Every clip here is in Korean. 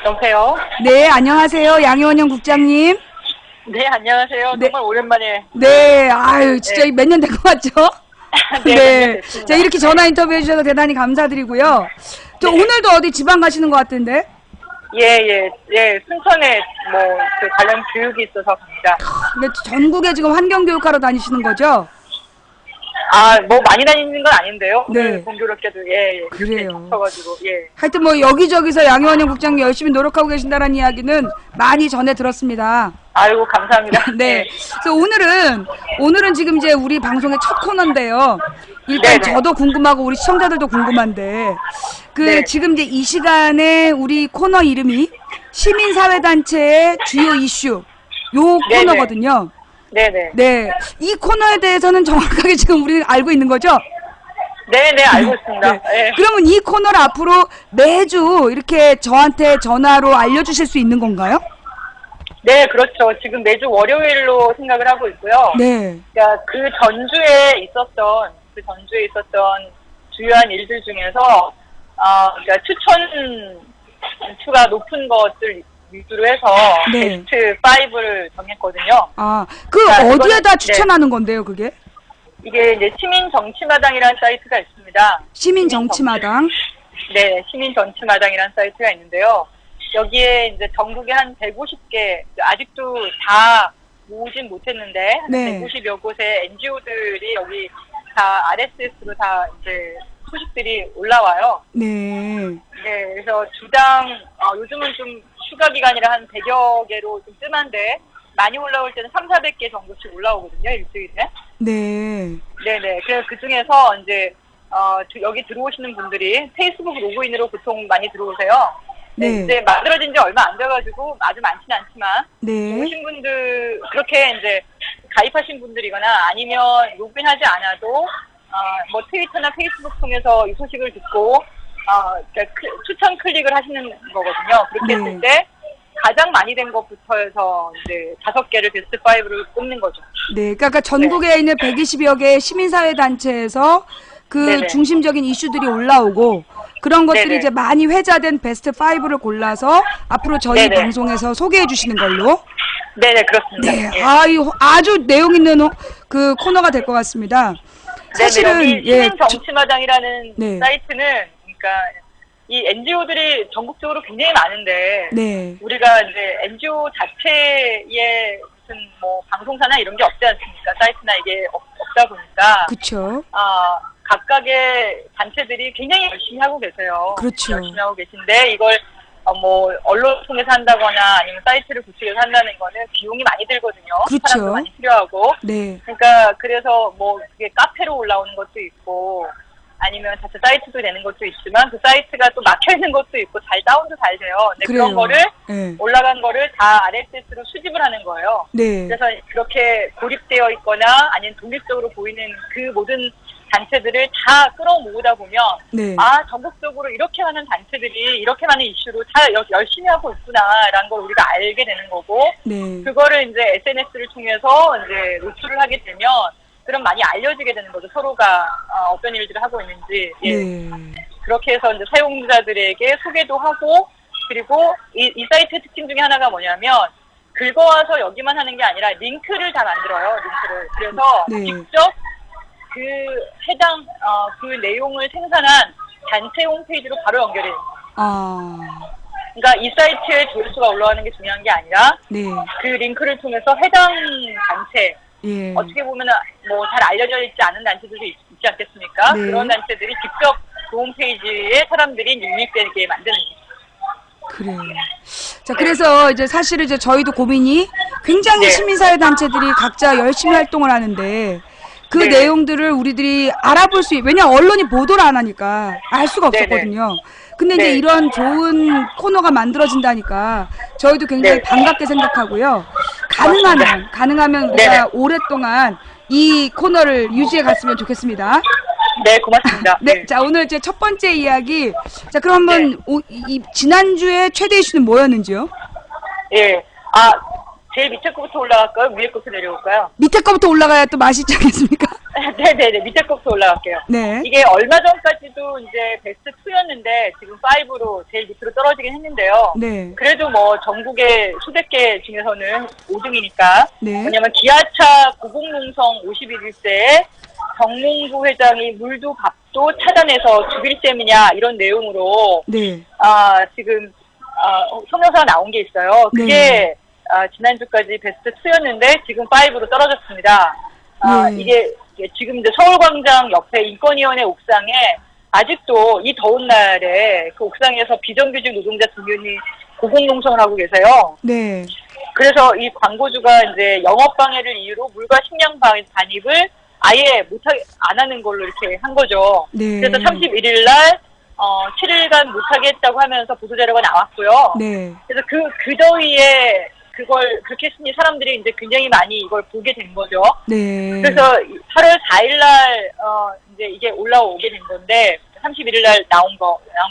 여보세요? 네, 안녕하세요. 양효원 국장님. 네, 안녕하세요. 네. 정말 오랜만에. 네, 아유, 진짜 네. 몇 년 된 것 같죠? 네, 네. 몇 년 됐습니다. 자, 이렇게 전화 인터뷰 해주셔서 대단히 감사드리고요. 저 네. 오늘도 어디 지방 가시는 것 같은데? 예. 순천에 그 관련 교육이 있어서 갑니다. 근데 전국에 지금 환경교육하러 다니시는 거죠? 많이 다니는 건 아닌데요. 네. 오늘 공교롭게도, 예. 그래요. 겹쳐가지고, 예. 하여튼 뭐 여기저기서 양효원 국장님 열심히 노력하고 계신다는 이야기는 많이 전해 들었습니다. 아이고, 감사합니다. 네. 그래서 오늘은 지금 이제 우리 방송의 첫 코너인데요. 일단 네네. 저도 궁금하고 우리 시청자들도 궁금한데 네. 지금 이제 이 시간에 우리 코너 이름이 시민사회단체의 주요 이슈 요 네네. 코너거든요. 네네. 네. 이 코너에 대해서는 정확하게 지금 우리 알고 있는 거죠? 네네, 알고 있습니다. 네. 예. 그러면 이 코너를 앞으로 매주 이렇게 저한테 전화로 알려주실 수 있는 건가요? 네, 그렇죠. 지금 매주 월요일로 생각을 하고 있고요. 네. 그러니까 그 전주에 있었던 주요한 일들 중에서 그러니까 추천수가 높은 것들 위주로 해서 네. 베스트 5를 정했거든요. 어디에다 이거는, 추천하는 건데요, 그게? 이게 이제 시민정치마당이라는 사이트가 있습니다. 시민정치마당. 네, 시민정치마당이라는 사이트가 있는데요. 여기에 이제 전국에 한 150개, 아직도 다 모으진 못했는데, 네. 150여 곳의 NGO들이 여기 다 RSS로 다 이제 소식들이 올라와요. 네. 네, 그래서 주당, 요즘은 좀 휴가 기간이라 한 100여 개로 좀 뜸한데, 많이 올라올 때는 300~400개 정도씩 올라오거든요, 일주일에. 네. 네네. 그래서 그 중에서 이제, 여기 들어오시는 분들이 페이스북 로그인으로 보통 많이 들어오세요. 네. 이제 만들어진 지 얼마 안 돼가지고 아주 많지는 않지만, 네. 오신 분들, 그렇게 이제 가입하신 분들이거나 아니면 로그인하지 않아도, 트위터나 페이스북 통해서 이 소식을 듣고, 그러니까 추천 클릭을 하시는 거거든요. 그렇게 네. 했을 때, 가장 많이 된 것부터 해서 이제 5개를 베스트 5를 꼽는 거죠. 네. 그러니까 전국에 있는 120여 개의 시민사회단체에서 네네. 중심적인 이슈들이 올라오고 그런 것들이 네네. 이제 많이 회자된 베스트 5를 골라서 앞으로 저희 네네. 방송에서 소개해 주시는 걸로. 네네, 그렇습니다. 네. 예. 아주 내용 있는 그 코너가 될 것 같습니다. 사실은 네네, 여기 시민정치마당이라는 네. 사이트는 그러니까 이 NGO들이 전국적으로 굉장히 많은데 네. 우리가 이제 NGO 자체에 무슨 방송사나 이런 게 없지 않습니까? 사이트나 이게 없다 보니까 그렇죠. 각각의 단체들이 굉장히 열심히 하고 계세요. 그렇죠. 열심히 하고 계신데 이걸 언론을 통해서 한다거나 아니면 사이트를 구축해서 한다는 거는 비용이 많이 들거든요. 그렇죠. 사람도 많이 필요하고. 네. 그러니까 그래서 그게 카페로 올라오는 것도 있고 아니면 자체 사이트도 되는 것도 있지만 그 사이트가 또 막혀 있는 것도 있고 잘 다운도 잘 돼요. 근데 그래요. 그런 거를 네. 올라간 거를 다 RSS로 수집을 하는 거예요. 네. 그래서 그렇게 고립되어 있거나 아니면 독립적으로 보이는 그 모든 단체들을 다 끌어모으다 보면 네. 전국적으로 이렇게 많은 단체들이 이렇게 많은 이슈로 다 열심히 하고 있구나라는 걸 우리가 알게 되는 거고 네. 그거를 이제 SNS를 통해서 이제 노출을 하게 되면 그럼 많이 알려지게 되는 거죠. 서로가 어떤 일들을 하고 있는지. 예. 네. 그렇게 해서 이제 사용자들에게 소개도 하고 그리고 이 사이트의 특징 중에 하나가 뭐냐면 긁어와서 여기만 하는 게 아니라 링크를 다 만들어요. 링크를. 그래서 네. 직접 그 해당 그 내용을 생산한 단체 홈페이지로 바로 연결해요. 그러니까 이 사이트에 조회수가 올라가는 게 중요한 게 아니라 네. 그 링크를 통해서 해당 단체 예. 어떻게 보면 잘 알려져 있지 않은 단체들도 있지 않겠습니까? 네. 그런 단체들이 직접 그 홈페이지에 사람들이 유입되게 만드는 거죠. 그래요. 자, 그래서 이제 사실은 이제 저희도 고민이 굉장히 네. 시민사회단체들이 각자 열심히 활동을 하는데 그 네. 내용들을 우리들이 알아볼 왜냐면 언론이 보도를 안 하니까 알 수가 없었거든요. 근데 이제 네. 이런 좋은 코너가 만들어진다니까 저희도 굉장히 네. 반갑게 생각하고요. 맞습니다. 가능하면 우리가 네네. 오랫동안 이 코너를 유지해 갔으면 좋겠습니다. 네, 고맙습니다. 네, 자 오늘 이제 첫 번째 이야기. 자 그럼 한번 지난주에 최대 이슈는 뭐였는지요? 예. 제일 밑에 거부터 올라갈까요? 위에 거부터 내려올까요? 밑에 거부터 올라가야 또 맛있지 않겠습니까? 네네네, 밑에 곡도 올라갈게요. 네. 이게 얼마 전까지도 이제 베스트 2였는데 지금 5로 제일 밑으로 떨어지긴 했는데요. 네. 그래도 뭐 전국의 수백 개 중에서는 5등이니까. 네. 뭐냐면 기아차 고공농성 51일세에 정몽구 회장이 물도 밥도 차단해서 죽일 셈이냐 이런 내용으로 네. 지금 성명서가 나온 게 있어요. 그게 네. 지난주까지 베스트 2였는데 지금 5로 떨어졌습니다. 예. 이게 지금 이제 서울광장 옆에 인권위원회 옥상에 아직도 이 더운 날에 그 옥상에서 비정규직 노동자 2명이 고공농성을 하고 계세요. 네. 그래서 이 광고주가 이제 영업방해를 이유로 물과 식량 반입을 아예 안 하는 걸로 이렇게 한 거죠. 네. 그래서 31일 날 7일간 못하게 했다고 하면서 보도자료가 나왔고요. 네. 그래서 그 더위에 그걸 그렇게 했으니 사람들이 이제 굉장히 많이 이걸 보게 된 거죠. 네. 그래서 8월 4일 날 이제 이게 올라오게 된 건데 31일 날 나온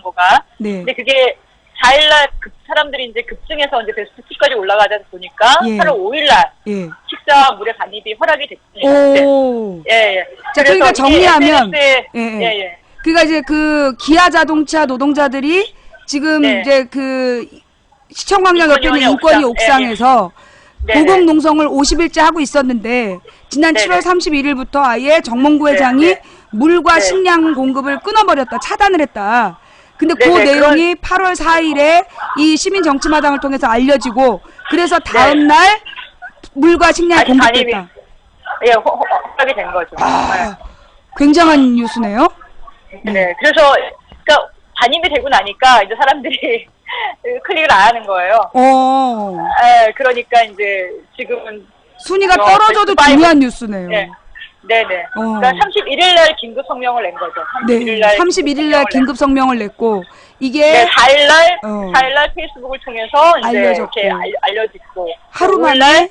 거가. 네. 근데 그게 4일 날 사람들이 이제 급증해서 이제 베스트 2까지 올라가다 보니까 예. 8월 5일 날 예. 식사와 물의 반입이 허락이 됐습니다. 오. 예, 예. 자, 그러니까 정리하면 예, 예. 예. 그러니까 이제 그 기아 자동차 노동자들이 지금 네. 이제 그 시청광장 옆에 있는 인권위 옥상에서 네. 고공농성을 50일째 하고 있었는데 지난 네네. 7월 31일부터 아예 정몽구 회장이 네. 물과 네. 식량 공급을 끊어버렸다, 차단을 했다. 근데 그 네네. 내용이 8월 4일에 이 시민정치마당을 통해서 알려지고 그래서 다음 날 물과 식량이 공급됐다. 예, 허락이 된 거죠. 굉장한 뉴스네요. 네. 그래서 그러니까 반입이 되고 나니까 이제 사람들이 클릭을 안 하는 거예요. 그러니까 이제 지금은 순위가 떨어져도 중요한 뉴스네요. 네. 네네. 그러니까 31일 날 긴급 성명을 낸 거죠. 31일 날, 31일 날 긴급 성명을 냈고 이게 네, 4일 날 페이스북을 통해서 이제 알려졌고. 이렇게 알려지고 하루 만에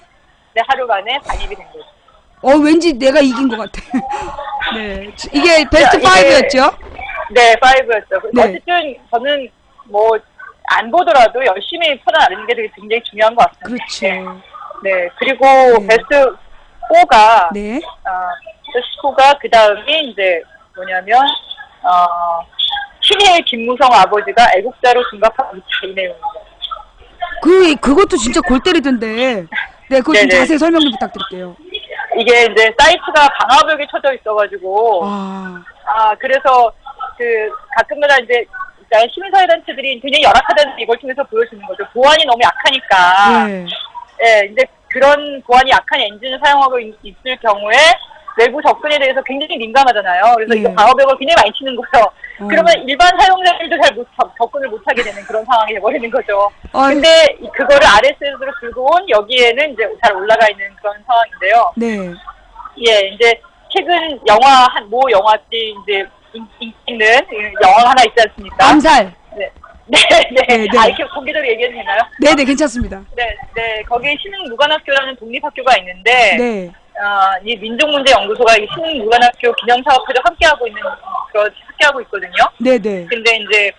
네, 하루 만에 반입이 된 거죠. 왠지 내가 이긴 것 같아. 네, 이게 베스트 이게 5였죠? 네, 5였죠. 네. 어쨌든 저는 뭐 안 보더라도 열심히 퍼져나가는 게 되게 굉장히 중요한 것 같습니다. 그렇죠. 네, 그리고 네. 베스트 4가 네. 베스트 4가 그 다음이 이제 뭐냐면 신혜의 김무성 아버지가 애국자로 중각하고 있다 이 내용입니다. 그것도 진짜 골 때리던데. 네, 그거 좀 네네. 자세히 설명 좀 부탁드릴게요. 이게 이제 사이트가 방화벽에 쳐져 있어가지고 그래서 가끔마다 이제 시민사회단체들이 굉장히 열악하다는 이걸 통해서 보여주는 거죠. 보안이 너무 약하니까. 네. 예, 이제 그런 보안이 약한 엔진을 사용하고 있을 경우에 외부 접근에 대해서 굉장히 민감하잖아요. 그래서 예. 이거 방어벽을 굉장히 많이 치는 거예요. 그러면 일반 사용자들도 잘 접근을 못하게 되는 그런 상황이 돼버리는 거죠. 근데 그거를 RSS로 들고 온 여기에는 이제 잘 올라가 있는 그런 상황인데요. 네. 예, 이제 최근 영화 모 영화지 이제 있는 영화 하나 있지 않습니까? 암살. 네. 네. 이렇게 공개적으로 얘기해도 되나요? 네, 괜찮습니다. 네. 거기에 신흥무관학교라는 독립학교가 있는데, 네. 이 민족문제연구소가 이 신흥무관학교 기념사업회도 함께하고 함께하고 있거든요. 네네. 근데 이제,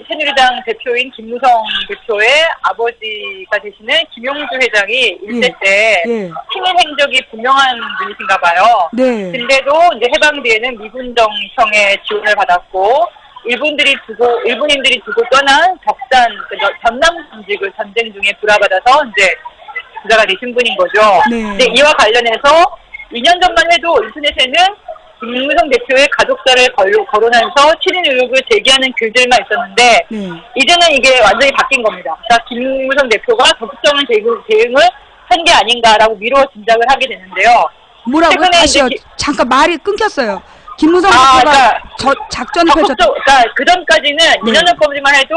새누리당 대표인 김무성 대표의 아버지가 되시는 김용주 회장이 일대 때 친일 행적이 분명한 분이신가 봐요. 네. 근데도 이제 해방 뒤에는 미군 정청의 지원을 받았고, 일본인들이 두고 떠난 전남 군직을 전쟁 중에 불화받아서 이제 부자가 되신 분인 거죠. 네. 근데 이와 관련해서 2년 전만 해도 인터넷에는 김무성 대표의 가족사를 거론하면서 친일 의혹을 제기하는 글들만 있었는데 이제는 이게 완전히 바뀐 겁니다. 그러니까 김무성 대표가 적극적인 대응을 한 게 아닌가라고 미루어 짐작을 하게 되는데요. 뭐라고요? 다시요. 잠깐 말이 끊겼어요. 김무성 대표가 작전을 펼쳤다. 그러니까 그 전까지는 2년 전까지만 해도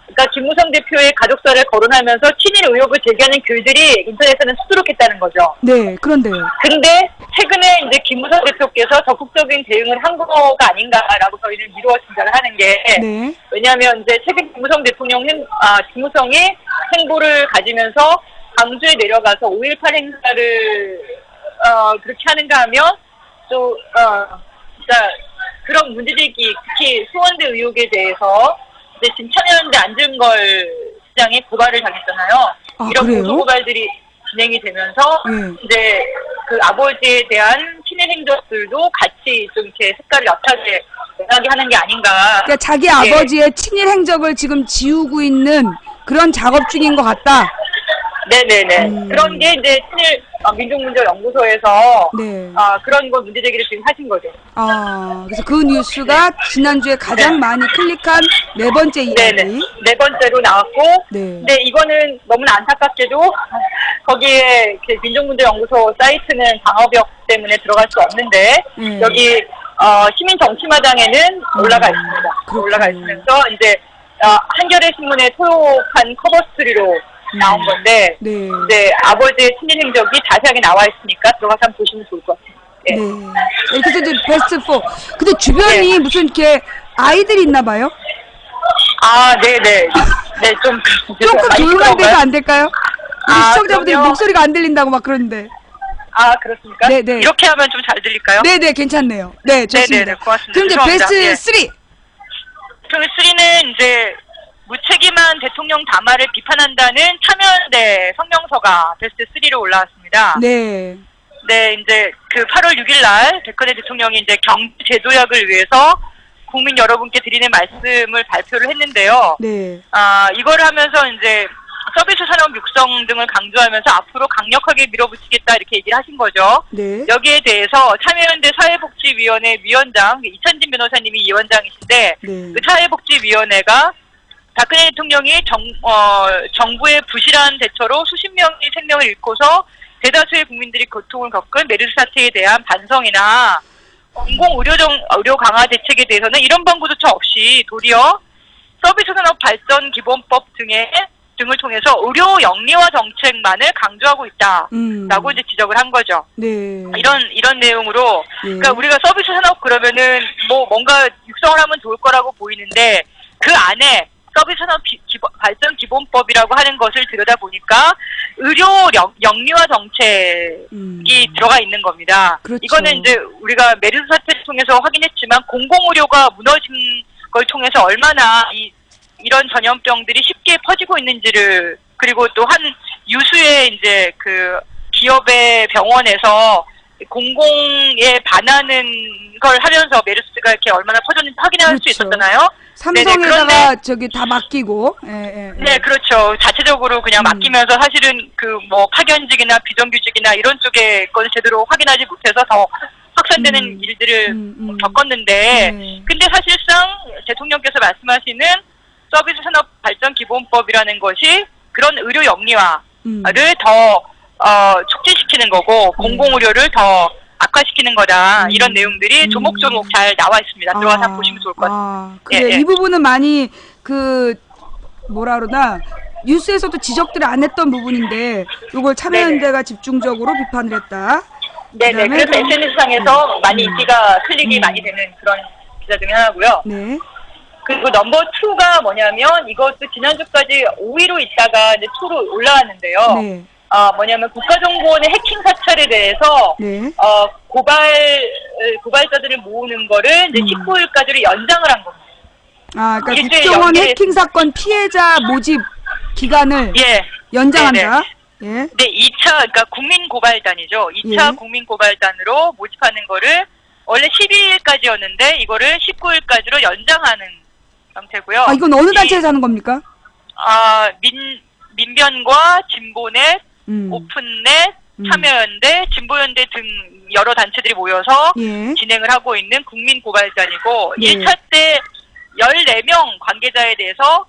그러니까 김무성 대표의 가족사를 거론하면서 친일 의혹을 제기하는 글들이 인터넷에는 수두룩했다는 거죠. 네, 그런데요. 근데 최근에 이제 김무성 대표께서 적극적인 대응을 한 거가 아닌가라고 저희는 미루어 짐작을 하는 게 왜냐하면 이제 최근 김무성이 행보를 가지면서 광주에 내려가서 5.18 행사를 그렇게 하는가 하면 또 그러니까 그런 문제제기 특히 수원대 의혹에 대해서 이제 지금 참여연대 안준걸 시장이 고발을 당했잖아요. 이런 그래요? 고소 고발들이 진행이 되면서 이제 그 아버지에 대한 친일 행적들도 같이 좀 이렇게 색깔을 옅하게 연하게 하는 게 아닌가. 그러니까 자기 아버지의 친일 행적을 지금 지우고 있는 그런 작업 중인 것 같다. 네네네. 그런 게 이제 친일 민족문제연구소에서 네. 그런 거 문제 제기를 지금 하신 거죠. 그래서 그 뉴스가 지난주에 가장 많이 클릭한 네 번째 이야기. 네네. 네 번째로 나왔고, 네. 근데 이거는 너무나 안타깝게도 거기에 민족문제연구소 사이트는 방어벽 때문에 들어갈 수 없는데 여기 시민 정치마당에는 올라가 있습니다. 올라가 있으면서 이제 한겨레 신문에 토요판 커버 스토리로 나온 건데 이제 아버지의 친일 행적이 자세하게 나와 있으니까 들어가서 한번 보시면 좋을 것 같아요. 네. 이렇게 해서 이제 베스트 4. 근데 주변이 무슨 이렇게 아이들이 있나 봐요? 네네. 네, 좀 조금 조용한 데가 안 될까요? 우리 시청자분들이 그럼요. 목소리가 안 들린다고 막 그러는데. 그렇습니까? 네네. 이렇게 하면 좀 잘 들릴까요? 네네, 괜찮네요. 네, 좋습니다. 네네, 고맙습니다. 그럼 이제 죄송합니다. 베스트 3. 베스트 3는 이제 무책임한 대통령 담화를 비판한다는 참여연대 성명서가 베스트 3로 올라왔습니다. 네. 네, 이제 그 8월 6일 날 백건혜 대통령이 이제 경제제도약을 위해서 국민 여러분께 드리는 말씀을 발표를 했는데요. 네. 이걸 하면서 이제 서비스 산업 육성 등을 강조하면서 앞으로 강력하게 밀어붙이겠다 이렇게 얘기를 하신 거죠. 네. 여기에 대해서 참여연대 사회복지위원회 위원장 이천진 변호사님이 위원장이신데 네. 그 사회복지위원회가 박근혜 대통령이 정부의 부실한 대처로 수십 명의 생명을 잃고서 대다수의 국민들이 고통을 겪은 메르스 사태에 대한 반성이나 공공의료 강화 대책에 대해서는 이런 방구조차 없이 도리어 서비스 산업 발전 기본법 등을 통해서 의료 영리화 정책만을 강조하고 있다라고 이제 지적을 한 거죠. 네. 이런 내용으로 그러니까 우리가 서비스 산업 그러면은 뭔가 육성을 하면 좋을 거라고 보이는데 그 안에 서비스 산업 발전 기본법이라고 하는 것을 들여다보니까 의료 영리화 정책이 들어가 있는 겁니다. 그렇죠. 이거는 이제 우리가 메르스 사태를 통해서 확인했지만 공공의료가 무너진 걸 통해서 얼마나 이런 전염병들이 쉽게 퍼지고 있는지를 그리고 또 한 유수의 이제 그 기업의 병원에서 공공에 반하는 걸 하면서 메르스가 이렇게 얼마나 퍼졌는지 확인할 수 있었잖아요. 삼성에다가 저기 다 맡기고. 네, 그렇죠. 자체적으로 그냥 맡기면서 사실은 그 파견직이나 비정규직이나 이런 쪽에 건 제대로 확인하지 못해서 더 확산되는 일들을 겪었는데, 근데 사실상 대통령께서 말씀하시는 서비스 산업 발전 기본법이라는 것이 그런 의료 영리화를 더 촉진시키는 거고 공공의료를 더 악화시키는 거다. 이런 내용들이 조목조목 잘 나와 있습니다. 들어가서 한번 보시면 좋을 것 같습니다. 그래, 이 부분은 많이 뭐라 그러나 뉴스에서도 지적들을 안 했던 부분인데 이걸 참여연대가 집중적으로 비판을 했다. 네네. 그래서 SNS상에서 많이 인기가 클릭이 많이 되는 그런 기사 중에 하나고요. 네. 그리고 넘버 2가 뭐냐면 이것도 지난주까지 5위로 있다가 이제 2로 올라왔는데요. 네. 뭐냐면 국가정보원의 해킹 사찰에 대해서 고발자들을 모으는 거를 이제 19일까지로 연장을 한 겁니다. 그러니까 국정원 해킹 사건 피해자 모집 기간을 연장한다. 네, 2차 그러니까 국민고발단이죠. 2차 국민고발단으로 모집하는 거를 원래 12일까지였는데 이거를 19일까지로 연장하는 상태고요. 이건 어느 단체에서 하는 겁니까? 민변과 진보넷, 오픈넷, 참여연대, 진보연대 등 여러 단체들이 모여서 진행을 하고 있는 국민고발단이고 1차 때 14명 관계자에 대해서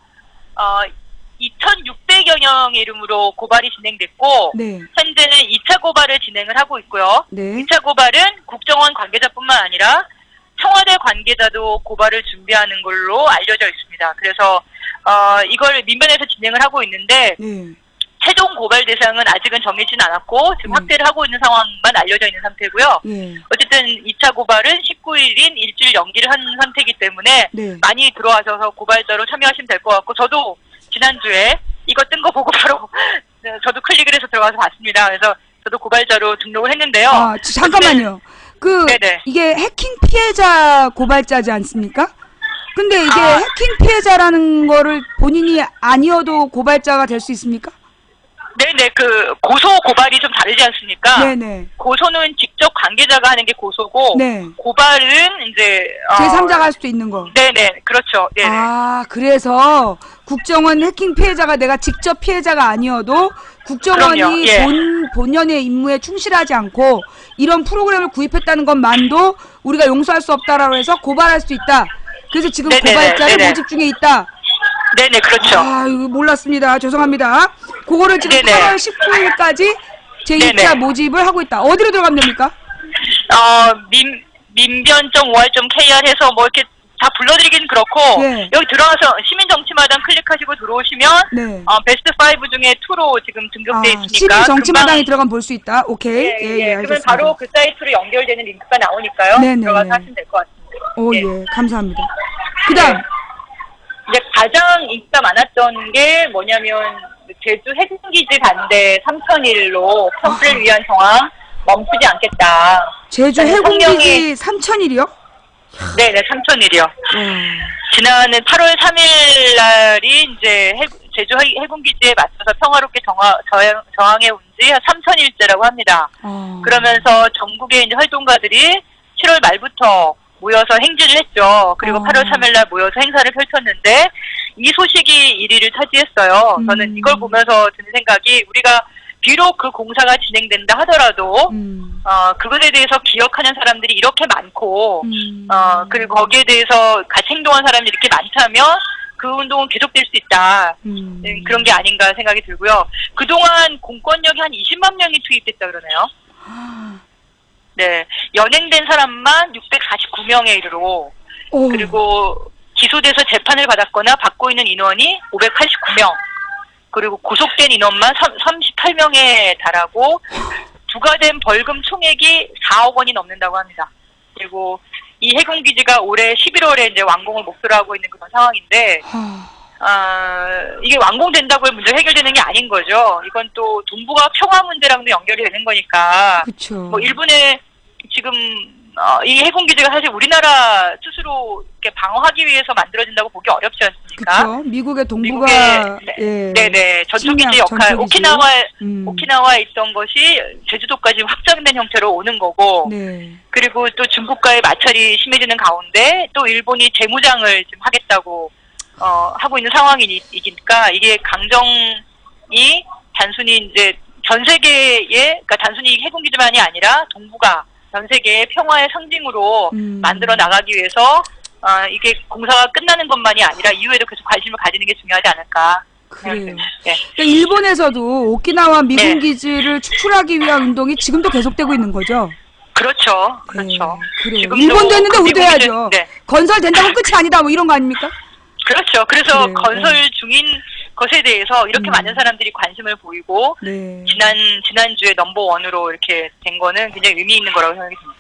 2,600여 명의 이름으로 고발이 진행됐고 현재는 2차 고발을 진행을 하고 있고요. 2차 고발은 국정원 관계자뿐만 아니라 청와대 관계자도 고발을 준비하는 걸로 알려져 있습니다. 그래서 이걸 민변에서 진행을 하고 있는데 최종 고발 대상은 아직은 정해지진 않았고 지금 확대를 하고 있는 상황만 알려져 있는 상태고요. 어쨌든 2차 고발은 19일인 일주일 연기를 한 상태이기 때문에 많이 들어와셔서 고발자로 참여하시면 될 것 같고 저도 지난주에 이거 뜬 거 보고 바로 저도 클릭을 해서 들어가서 봤습니다. 그래서 저도 고발자로 등록을 했는데요. 잠깐만요. 이게 해킹 피해자 고발자지 않습니까? 근데 이게 해킹 피해자라는 거를 본인이 아니어도 고발자가 될 수 있습니까? 네네, 그 고소 고발이 좀 다르지 않습니까? 네네. 고소는 직접 관계자가 하는 게 고소고, 네. 고발은 이제 제3자가 할 수도 있는 거. 네네, 그렇죠. 네네. 아, 그래서 국정원 해킹 피해자가 내가 직접 피해자가 아니어도 국정원이 그럼요. 예. 본연의 임무에 충실하지 않고 이런 프로그램을 구입했다는 것만도 우리가 용서할 수 없다라고 해서 고발할 수 있다. 그래서 지금 네네네, 고발자를 네네. 모집 중에 있다. 네네, 그렇죠. 아, 이거 몰랐습니다. 죄송합니다. 그거를 지금 네네. 8월 19일까지 제2차 네네. 모집을 하고 있다. 어디로 들어가면 됩니까? 민변.or.kr 해서 뭐 이렇게 다 불러드리긴 그렇고, 예. 여기 들어와서 시민정치마당 클릭하시고 들어오시면, 네. 베스트 5 중에 2로 지금 등록돼 있으니까. 시민 정치마당에 들어가면 볼 수 있다. 오케이. 예, 예. 그러면 알겠습니다. 바로 그 사이트로 연결되는 링크가 나오니까요. 네네네. 들어가서 하시면 될 것 같습니다. 오, 예. 감사합니다. 그 다음. 이제 가장 인기가 많았던 게 뭐냐면, 제주 해군기지 반대 3,001로 평화를 위한 정황 멈추지 않겠다. 제주 해군기지 3,000일이요? 네네, 3,001이요. 지난해 8월 3일 날이 이제 제주 해군기지에 맞서서 평화롭게 저항해 온 지 3,000일째라고 합니다. 그러면서 전국의 이제 활동가들이 7월 말부터 모여서 행진을 했죠. 그리고 8월 3일 날 모여서 행사를 펼쳤는데 이 소식이 1위를 차지했어요. 저는 이걸 보면서 드는 생각이 우리가 비록 그 공사가 진행된다 하더라도 그것에 대해서 기억하는 사람들이 이렇게 많고 그리고 거기에 대해서 같이 행동한 사람이 이렇게 많다면 그 운동은 계속될 수 있다. 그런 게 아닌가 생각이 들고요. 그동안 공권력이 한 20만 명이 투입됐다 그러네요. 네, 연행된 사람만 649명에 이르러 그리고 기소돼서 재판을 받았거나 받고 있는 인원이 589명 그리고 구속된 인원만 38명에 달하고 부과된 벌금 총액이 4억 원이 넘는다고 합니다. 그리고 이 해군기지가 올해 11월에 이제 완공을 목표로 하고 있는 그런 상황인데 이게 완공된다고 문제가 해결되는 게 아닌 거죠. 이건 또 동북아 평화 문제랑도 연결이 되는 거니까. 그쵸. 뭐 일본의 지금 이 해군기지가 사실 우리나라 스스로 이렇게 방어하기 위해서 만들어진다고 보기 어렵지 않습니까? 그렇죠. 미국의 동북아 네네 전투기지 역할 오키나와에 있던 것이 제주도까지 확장된 형태로 오는 거고 그리고 또 중국과의 마찰이 심해지는 가운데 또 일본이 재무장을 지금 하겠다고 하고 있는 상황이니까 이게 강정이 단순히 이제 전 세계에 그러니까 단순히 해군기지만이 아니라 동북아 전 세계의 평화의 상징으로 만들어 나가기 위해서 이게 공사가 끝나는 것만이 아니라 이후에도 계속 관심을 가지는 게 중요하지 않을까. 그래요. 네. 그러니까 일본에서도 오키나와 미군 기지를 축출하기 위한 운동이 지금도 계속되고 있는 거죠. 그렇죠. 그렇죠. 그래요. 일본도 했는데 우리도 해야죠. 건설된다고 끝이 아니다 뭐 이런 거 아닙니까? 그렇죠. 그래서 그래요. 건설 중인 것에 대해서 이렇게 많은 사람들이 관심을 보이고 지난주에 넘버원으로 이렇게 된 거는 굉장히 의미 있는 거라고 생각이 듭니다.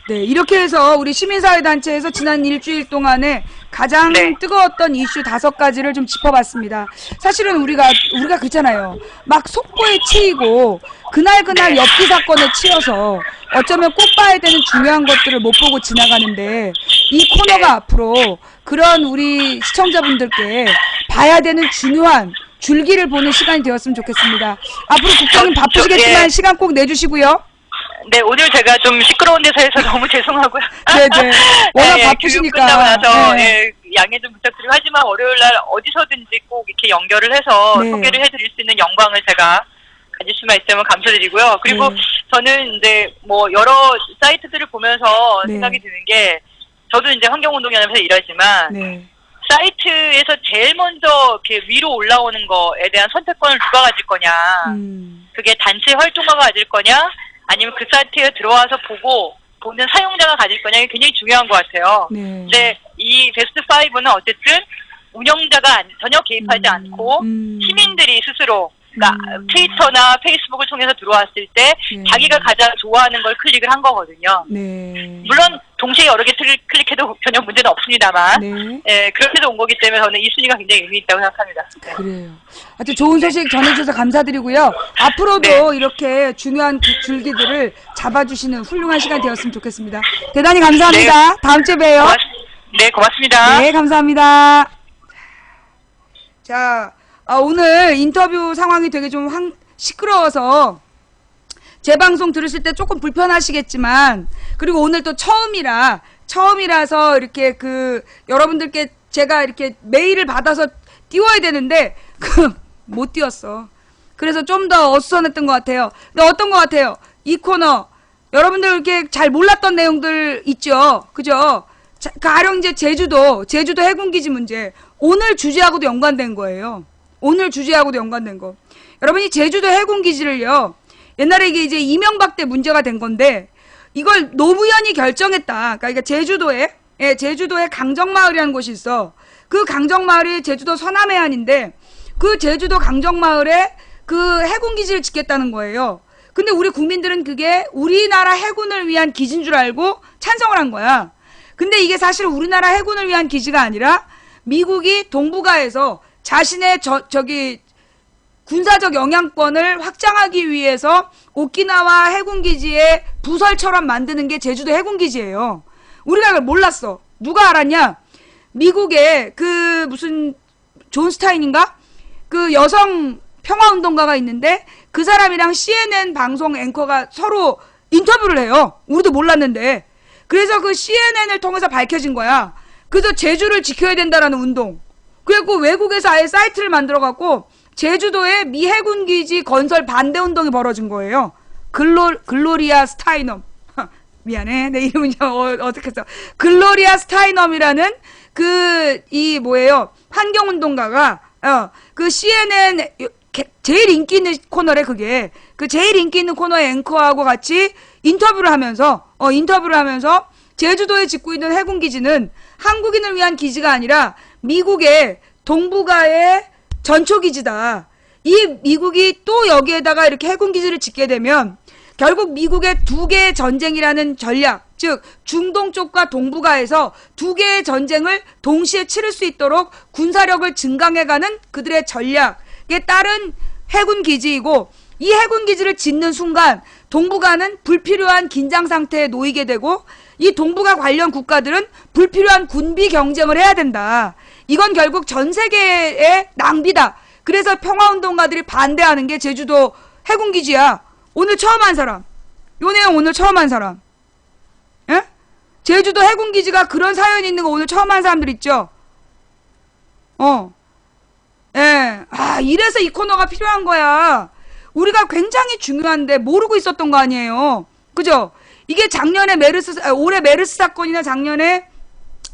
네, 이렇게 해서 우리 시민사회단체에서 지난 일주일 동안에 가장 뜨거웠던 이슈 5가지를 좀 짚어봤습니다. 사실은 우리가 그렇잖아요. 막 속보에 치이고 그날 엽기 사건에 치여서 어쩌면 꼭 봐야 되는 중요한 것들을 못 보고 지나가는데 이 코너가 앞으로 그런 우리 시청자분들께 봐야 되는 중요한 줄기를 보는 시간이 되었으면 좋겠습니다. 앞으로 국장님 바쁘시겠지만 시간 꼭 내주시고요. 네, 오늘 제가 좀 시끄러운 데서 해서 너무 죄송하고요. 네네. 워낙 바쁘시니까. 교육 끝나고 나서 양해 좀 부탁드리고 하지만 월요일 날 어디서든지 꼭 이렇게 연결을 해서 소개를 해드릴 수 있는 영광을 제가 가질 수만 있다면 감사드리고요. 그리고 저는 이제 뭐 여러 사이트들을 보면서 생각이 드는 게 저도 이제 환경운동연합에서 일하지만 사이트에서 제일 먼저 이렇게 위로 올라오는 거에 대한 선택권을 누가 가질 거냐. 그게 단체 활동가가 가질 거냐. 아니면 그 사이트에 들어와서 보는 사용자가 가질 거냐. 이게 굉장히 중요한 것 같아요. 근데 이 베스트 5는 어쨌든 운영자가 전혀 개입하지 않고 시민들이 스스로 그러니까 트위터나 페이스북을 통해서 들어왔을 때 자기가 가장 좋아하는 걸 클릭을 한 거거든요. 물론 동시에 여러 개 클릭해도 전혀 문제는 없습니다만 그렇게 해서 온 거기 때문에 저는 이 순위가 굉장히 의미 있다고 생각합니다. 그래요. 아주 좋은 소식 전해주셔서 감사드리고요. 앞으로도 이렇게 중요한 줄기들을 잡아주시는 훌륭한 시간 되었으면 좋겠습니다. 대단히 감사합니다. 다음 주에 봬요. 네, 고맙습니다. 네, 감사합니다. 자, 오늘 인터뷰 상황이 되게 좀 시끄러워서 제 방송 들으실 때 조금 불편하시겠지만, 그리고 오늘 또 처음이라서 이렇게 여러분들께 제가 이렇게 메일을 받아서 띄워야 되는데 못 띄웠어. 그래서 좀 더 어수선했던 것 같아요. 근데 어떤 것 같아요? 이 코너 여러분들 이렇게 잘 몰랐던 내용들 있죠, 그죠? 가령 이제 제주도 해군기지 문제, 오늘 주제하고도 연관된 거예요. 오늘 주제하고도 연관된 거. 여러분이 제주도 해군기지를요, 옛날에 이게 이제 이명박 때 문제가 된 건데, 이걸 노무현이 결정했다. 그러니까 제주도에 강정마을이라는 곳이 있어. 그 강정마을이 제주도 서남해안인데, 그 제주도 강정마을에 그 해군기지를 짓겠다는 거예요. 근데 우리 국민들은 그게 우리나라 해군을 위한 기지인 줄 알고 찬성을 한 거야. 근데 이게 사실 우리나라 해군을 위한 기지가 아니라 미국이 동북아에서 자신의 군사적 영향권을 확장하기 위해서 오키나와 해군기지의 부설처럼 만드는 게 제주도 해군기지예요. 우리가 그걸 몰랐어. 누가 알았냐? 미국의 무슨 존 스타인인가? 그 여성 평화운동가가 있는데 그 사람이랑 CNN 방송 앵커가 서로 인터뷰를 해요. 우리도 몰랐는데. 그래서 그 CNN을 통해서 밝혀진 거야. 그래서 제주를 지켜야 된다라는 운동. 그래갖고 외국에서 아예 사이트를 만들어갖고 제주도에 미 해군기지 건설 반대 운동이 벌어진 거예요. 글로리아 스타이넘. 미안해. 내 이름은 어떻게 했어. 글로리아 스타이넘이라는 환경운동가가, 그 CNN, 제일 인기 있는 코너래, 그게. 그 제일 인기 있는 코너의 앵커하고 같이 인터뷰를 하면서 제주도에 짓고 있는 해군기지는 한국인을 위한 기지가 아니라 미국의 동북아의 전초기지다. 이 미국이 또 여기에다가 이렇게 해군기지를 짓게 되면 결국 미국의 두 개의 전쟁이라는 전략, 즉 중동 쪽과 동북아에서 두 개의 전쟁을 동시에 치를 수 있도록 군사력을 증강해가는 그들의 전략에 따른 해군기지이고, 이 해군기지를 짓는 순간 동북아는 불필요한 긴장 상태에 놓이게 되고 이 동북아 관련 국가들은 불필요한 군비 경쟁을 해야 된다. 이건 결국 전 세계의 낭비다. 그래서 평화운동가들이 반대하는 게 제주도 해군기지야. 오늘 처음 한 사람. 요 내용 오늘 처음 한 사람. 예? 제주도 해군기지가 그런 사연이 있는 거 오늘 처음 한 사람들 있죠? 예. 이래서 이 코너가 필요한 거야. 우리가 굉장히 중요한데 모르고 있었던 거 아니에요. 그죠? 이게 올해 메르스 사건이나 작년에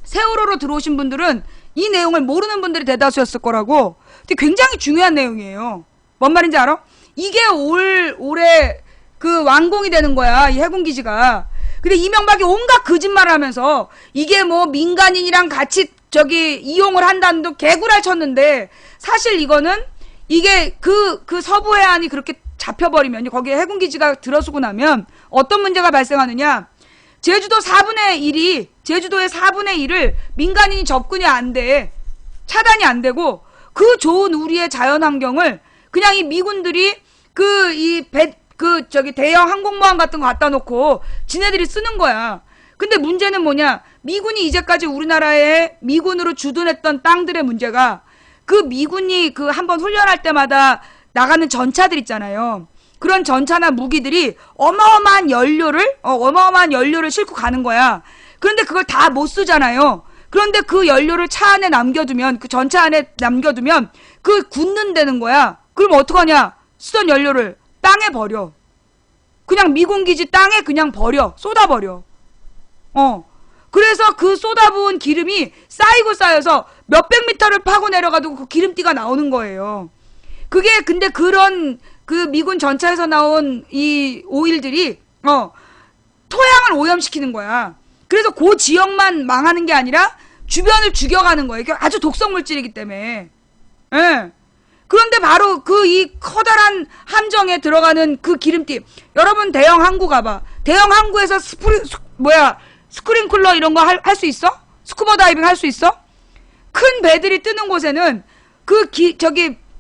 세월호로 들어오신 분들은 이 내용을 모르는 분들이 대다수였을 거라고. 근데 굉장히 중요한 내용이에요. 뭔 말인지 알아? 이게 올해 완공이 되는 거야, 이 해군기지가. 근데 이명박이 온갖 거짓말을 하면서 이게 뭐 민간인이랑 같이 이용을 한다는 둥 개구랄 쳤는데, 사실 이게 서부 해안이 그렇게 잡혀버리면, 거기에 해군기지가 들어서고 나면 어떤 문제가 발생하느냐. 제주도의 4분의 1을 민간인이 접근이 안 돼. 차단이 안 되고, 그 좋은 우리의 자연환경을 그냥 이 미군들이 대형 항공모함 같은 거 갖다 놓고 지네들이 쓰는 거야. 근데 문제는 뭐냐. 미군이 이제까지 우리나라에 미군으로 주둔했던 땅들의 문제가, 그 미군이 한번 훈련할 때마다 나가는 전차들 있잖아요. 그런 전차나 무기들이 어마어마한 연료를 싣고 가는 거야. 그런데 그걸 다 못 쓰잖아요. 그런데 그 연료를 차 안에 남겨두면, 그 전차 안에 남겨두면 굳는다는 거야. 그럼 어떡하냐? 쓰던 연료를 땅에 버려. 그냥 미군기지 땅에 그냥 쏟아버려. 그래서 그 쏟아부은 기름이 쌓여서 몇백 미터를 파고 내려가도 그 기름띠가 나오는 거예요. 근데 그런 미군 전차에서 나온 이 오일들이 토양을 오염시키는 거야. 그래서 그 지역만 망하는 게 아니라 주변을 죽여가는 거예요. 이게 아주 독성 물질이기 때문에. 예. 그런데 바로 이 커다란 함정에 들어가는 그 기름띠. 여러분 대형 항구 가봐. 대형 항구에서 스크린쿨러 이런 거 할 수 있어? 스쿠버 다이빙 할 수 있어? 큰 배들이 뜨는 곳에는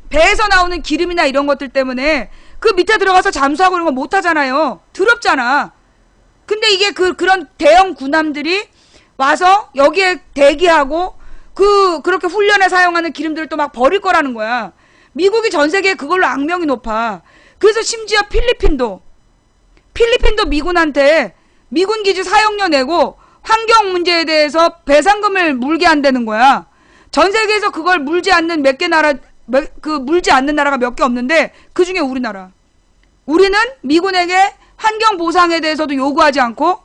배에서 나오는 기름이나 이런 것들 때문에 그 밑에 들어가서 잠수하고 이런 거 못 하잖아요. 더럽잖아. 근데 이게 그런 대형 군함들이 와서 여기에 대기하고 그렇게 훈련에 사용하는 기름들을 또 막 버릴 거라는 거야. 미국이 전 세계에 그걸로 악명이 높아. 그래서 심지어 필리핀도 미군한테 미군 기지 사용료 내고 환경 문제에 대해서 배상금을 물게 한다는 거야. 전 세계에서 그걸 물지 않는 물지 않는 나라가 몇 개 없는데 그 중에 우리나라. 우리는 미군에게 환경 보상에 대해서도 요구하지 않고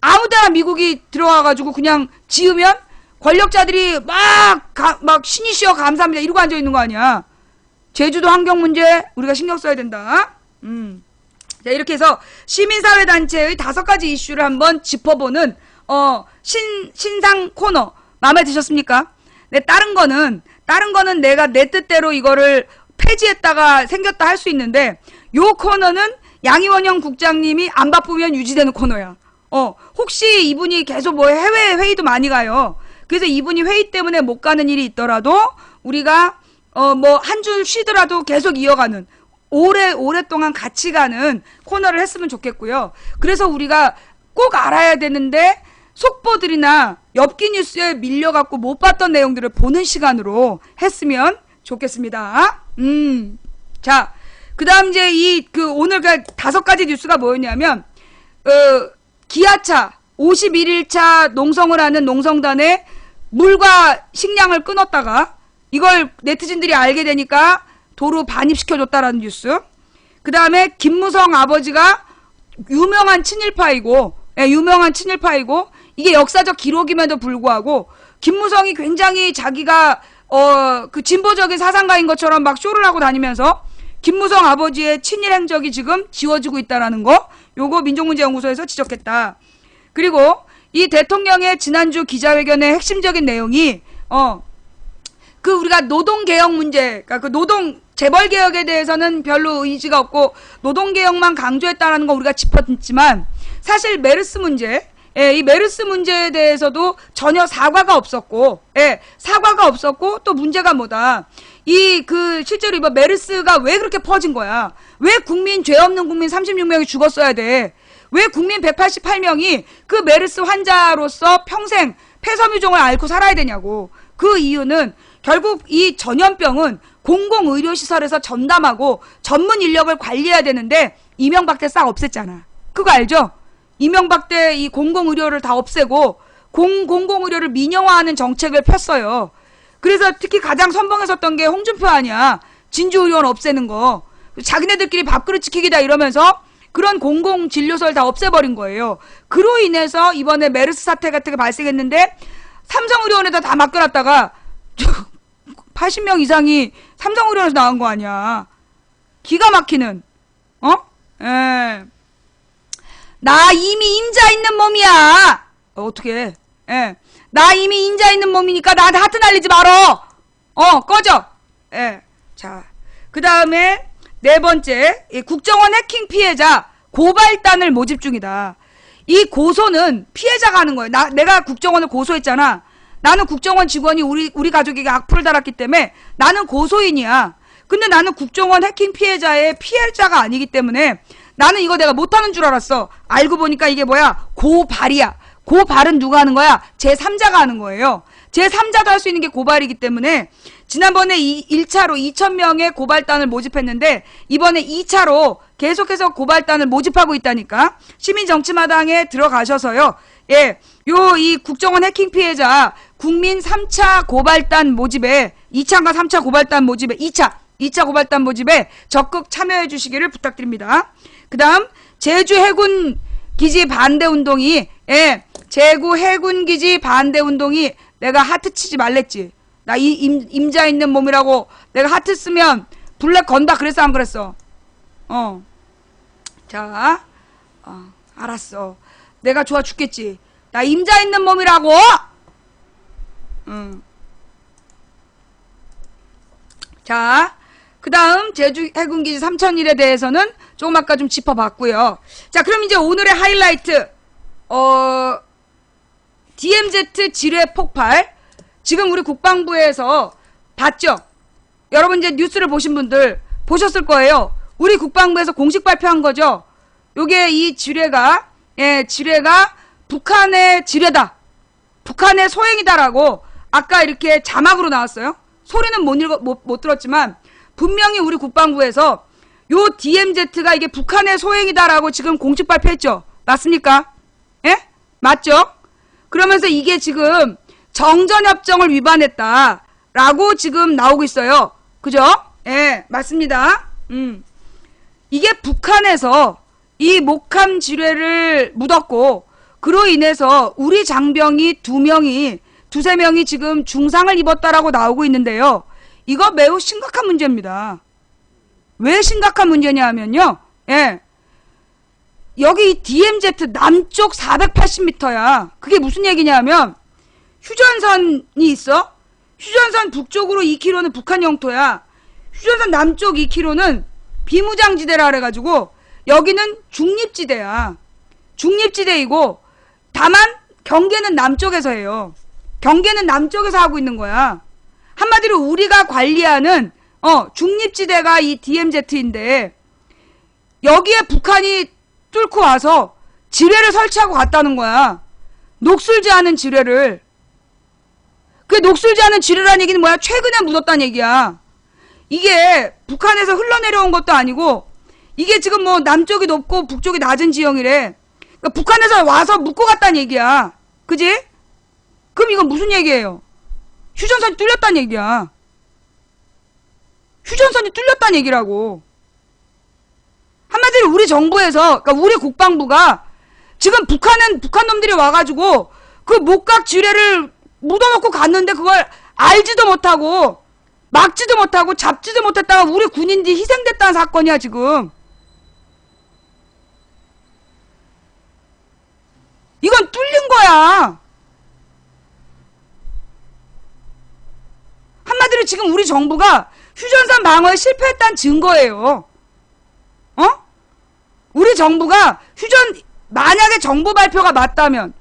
아무 데나 미국이 들어와가지고 그냥 지으면 권력자들이 막 신이시여 감사합니다 이러고 앉아있는 거 아니야. 제주도 환경 문제 우리가 신경 써야 된다. 자, 이렇게 해서 시민사회단체의 5가지 이슈를 한번 짚어보는 신상 코너 마음에 드셨습니까? 네, 다른 거는 내가 내 뜻대로 이거를 폐지했다가 생겼다 할 수 있는데 요 코너는 양희원영 국장님이 안 바쁘면 유지되는 코너야. 혹시 이분이 계속 뭐 해외 회의도 많이 가요. 그래서 이분이 회의 때문에 못 가는 일이 있더라도 우리가 뭐 한 주 쉬더라도 계속 이어가는 오랫동안 같이 가는 코너를 했으면 좋겠고요. 그래서 우리가 꼭 알아야 되는데 속보들이나 엽기 뉴스에 밀려갖고 못 봤던 내용들을 보는 시간으로 했으면 좋겠습니다. 자, 그 다음 이제 오늘 5가지 뉴스가 뭐였냐면, 기아차 51일차 농성을 하는 농성단에 물과 식량을 끊었다가 이걸 네티즌들이 알게 되니까 도로 반입시켜줬다라는 뉴스. 그 다음에 김무성 아버지가 유명한 친일파이고 이게 역사적 기록임에도 불구하고 김무성이 굉장히 자기가 그 진보적인 사상가인 것처럼 막 쇼를 하고 다니면서 김무성 아버지의 친일 행적이 지금 지워지고 있다라는 거, 요거 민족문제연구소에서 지적했다. 그리고 이 대통령의 지난주 기자회견의 핵심적인 내용이 우리가 노동개혁 문제, 그러니까 노동 재벌개혁에 대해서는 별로 의지가 없고 노동개혁만 강조했다라는 거 우리가 짚었지만 사실 메르스 문제, 이 메르스 문제에 대해서도 전혀 사과가 없었고 또 문제가 뭐다. 실제로 이번 메르스가 왜 그렇게 퍼진 거야? 왜 죄 없는 국민 36명이 죽었어야 돼? 왜 국민 188명이 그 메르스 환자로서 평생 폐섬유종을 앓고 살아야 되냐고. 그 이유는 결국 이 전염병은 공공의료시설에서 전담하고 전문 인력을 관리해야 되는데 이명박 때 싹 없앴잖아. 그거 알죠? 이명박 때 이 공공의료를 다 없애고 공공의료를 민영화하는 정책을 폈어요. 그래서 특히 가장 선봉했었던 게 홍준표 아니야. 진주의료원 없애는 거. 자기네들끼리 밥그릇 지키기다 이러면서 그런 공공진료소를 다 없애버린 거예요. 그로 인해서 이번에 메르스 사태 같은 게 발생했는데 삼성의료원에다 다 맡겨놨다가 80명 이상이 삼성의료원에서 나온 거 아니야. 기가 막히는. 나 이미 임자 있는 몸이야. 어떻게? 나 이미 임자 있는 몸이니까 나한테 하트 날리지 말어. 꺼져. 자, 그 다음에 4번째, 국정원 해킹 피해자 고발단을 모집 중이다. 이 고소는 피해자가 하는 거예요. 내가 국정원을 고소했잖아. 나는 국정원 직원이 우리 가족에게 악플을 달았기 때문에 나는 고소인이야. 근데 나는 국정원 해킹 피해자의 피해자가 아니기 때문에 나는 이거 내가 못하는 줄 알았어. 알고 보니까 이게 뭐야? 고발이야. 고발은 누가 하는 거야? 제3자가 하는 거예요. 제3자도 할 수 있는 게 고발이기 때문에 지난번에 1차로 2,000명의 고발단을 모집했는데 이번에 2차로 계속해서 고발단을 모집하고 있다니까. 시민정치마당에 들어가셔서요. 이 국정원 해킹 피해자 국민 3차 고발단 모집에 2차인가 3차 고발단 모집에 2차 고발단 모집에 적극 참여해 주시기를 부탁드립니다. 그 다음 제주 해군 기지 반대 운동이 제주 해군 기지 반대 운동이 내가 하트 치지 말랬지. 나 임자 있는 몸이라고 내가 하트 쓰면 블랙 건다 그랬어 안 그랬어? 자, 알았어. 내가 좋아 죽겠지. 나 임자 있는 몸이라고. 자, 그 다음 제주 해군기지 3001에 대해서는 조금 아까 좀 짚어봤고요. 자, 그럼 이제 오늘의 하이라이트. DMZ 지뢰 폭발. 지금 우리 국방부에서 봤죠? 여러분 이제 뉴스를 보신 분들 보셨을 거예요. 우리 국방부에서 공식 발표한 거죠. 요게 이 지뢰가 북한의 지뢰다. 북한의 소행이다라고 아까 이렇게 자막으로 나왔어요. 소리는 못 들었지만 분명히 우리 국방부에서 요 DMZ가 이게 북한의 소행이다라고 지금 공식 발표했죠. 맞습니까? 예? 맞죠? 그러면서 이게 지금 정전협정을 위반했다라고 지금 나오고 있어요. 그죠? 예, 맞습니다. 이게 북한에서 이 목함 지뢰를 묻었고, 그로 인해서 우리 장병이 두세 명이 지금 중상을 입었다라고 나오고 있는데요. 이거 매우 심각한 문제입니다. 왜 심각한 문제냐 하면요. 예. 여기 DMZ 남쪽 480m야. 그게 무슨 얘기냐 하면 휴전선이 있어. 휴전선 북쪽으로 2km는 북한 영토야. 휴전선 남쪽 2km는 비무장지대라 그래가지고 여기는 중립지대야. 중립지대이고 다만 경계는 남쪽에서 해요. 경계는 남쪽에서 하고 있는 거야. 한마디로 우리가 관리하는 중립지대가 이 DMZ인데 여기에 북한이 뚫고 와서 지뢰를 설치하고 갔다는 거야. 녹슬지 않은 지뢰를. 그 녹슬지 않은 지뢰라는 얘기는 뭐야? 최근에 묻었다는 얘기야. 이게 북한에서 흘러내려온 것도 아니고 이게 지금 뭐 남쪽이 높고 북쪽이 낮은 지형이래. 그러니까 북한에서 와서 묻고 갔다는 얘기야. 그지? 그럼 이건 무슨 얘기예요? 휴전선이 뚫렸다는 얘기야. 휴전선이 뚫렸다는 얘기라고. 한마디로 우리 정부에서, 그러니까 우리 국방부가 지금 북한 놈들이 와가지고 그 목각 지뢰를 묻어놓고 갔는데 그걸 알지도 못하고 막지도 못하고 잡지도 못했다가 우리 군인들이 희생됐다는 사건이야 지금. 이건 뚫린 거야. 한마디로 지금 우리 정부가 휴전선 방어에 실패했다는 증거예요. 우리 정부가 만약에 정부 발표가 맞다면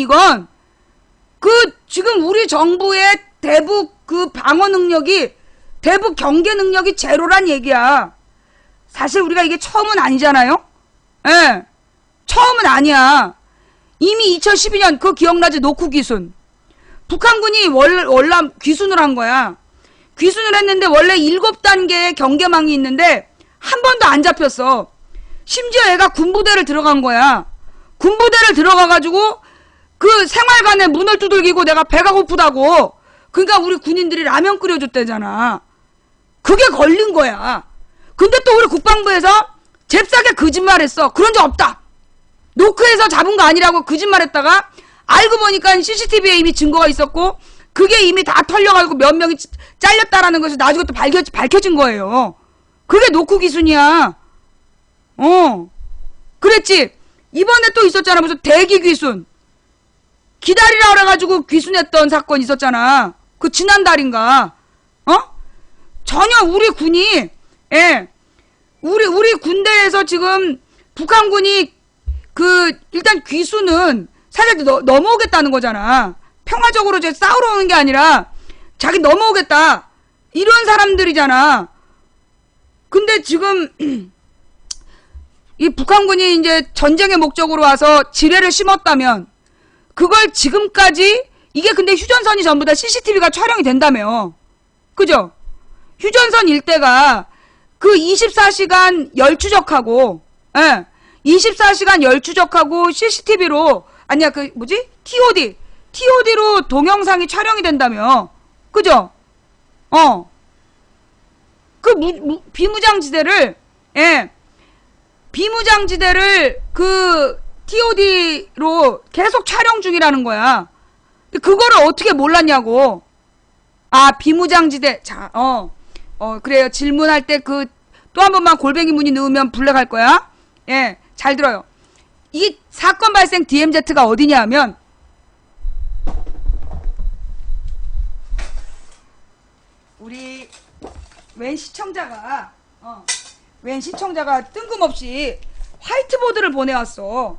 이건 지금 우리 정부의 대북 방어 능력이, 대북 경계 능력이 제로란 얘기야. 사실 우리가 이게 처음은 아니잖아요? 예. 처음은 아니야. 이미 2012년 그거 기억나지? 노쿠 귀순. 북한군이 월남 귀순을 한 거야. 귀순을 했는데 원래 7단계의 경계망이 있는데 한 번도 안 잡혔어. 심지어 애가 군부대를 들어간 거야. 군부대를 들어가가지고 그 생활관에 문을 두들기고 내가 배가 고프다고. 그러니까 우리 군인들이 라면 끓여줬대잖아. 그게 걸린 거야. 근데 또 우리 국방부에서 잽싸게 거짓말했어. 그런 적 없다. 노크에서 잡은 거 아니라고 거짓말했다가 알고 보니까 CCTV에 이미 증거가 있었고 그게 이미 다 털려가지고 몇 명이 잘렸다라는 것이 나중에 또 밝혀진 거예요. 그게 노크 귀순이야. 그랬지. 이번에 또 있었잖아. 무슨 대기 귀순. 기다리라 그래가지고 귀순했던 사건 있었잖아. 그 지난달인가. 전혀 우리 군이, 우리 군대에서 지금 북한군이 일단 귀순은 사실 넘어오겠다는 거잖아. 평화적으로 이제 싸우러 오는 게 아니라 자기 넘어오겠다. 이런 사람들이잖아. 근데 지금 이 북한군이 이제 전쟁의 목적으로 와서 지뢰를 심었다면 그걸 지금까지 이게 근데 휴전선이 전부 다 CCTV가 촬영이 된다며. 그죠? 휴전선 일대가 그 24시간 열추적하고 24시간 열추적하고 CCTV로 아니야 TOD로 동영상이 촬영이 된다며. 그죠? 비무장지대를 TOD로 계속 촬영 중이라는 거야. 그거를 어떻게 몰랐냐고. 비무장지대. 자, 그래요. 질문할 때 또 한 번만 골뱅이 무늬 넣으면 블랙할 거야. 잘 들어요. 이 사건 발생 DMZ가 어디냐 하면 우리 웬 시청자가 뜬금없이 화이트보드를 보내왔어.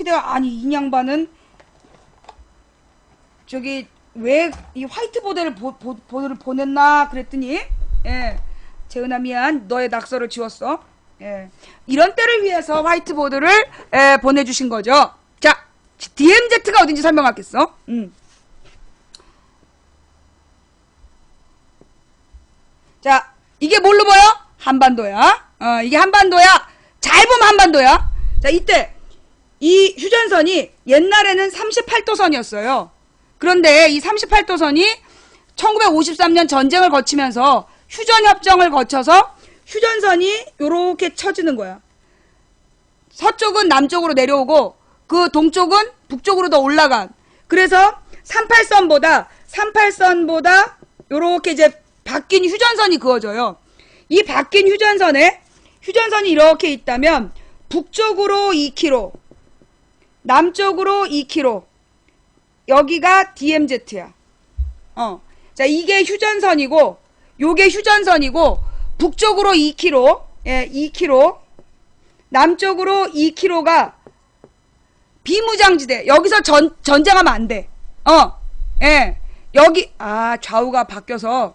내가 아니 이 양반은 저기 왜 이 화이트보드를 보냈나 그랬더니 재은아 미안 너의 낙서를 지웠어. 이런 때를 위해서 화이트보드를 보내주신 거죠. 자, DMZ가 어딘지 설명하겠어. 자, 이게 뭘로 보여? 한반도야. 이게 한반도야. 잘 보면 한반도야. 자, 이때 이 휴전선이 옛날에는 38도선이었어요. 그런데 이 38도선이 1953년 전쟁을 거치면서 휴전협정을 거쳐서 휴전선이 요렇게 쳐지는 거야. 서쪽은 남쪽으로 내려오고 그 동쪽은 북쪽으로 더 올라간. 그래서 38선보다 요렇게 이제 바뀐 휴전선이 그어져요. 이 바뀐 휴전선이 이렇게 있다면 북쪽으로 2km, 남쪽으로 2km, 여기가 DMZ야. 자, 이게 휴전선이고, 요게 휴전선이고, 북쪽으로 2km, 예, 2km, 남쪽으로 2km가 비무장지대. 여기서 전쟁하면 안 돼. 예, 여기, 좌우가 바뀌어서,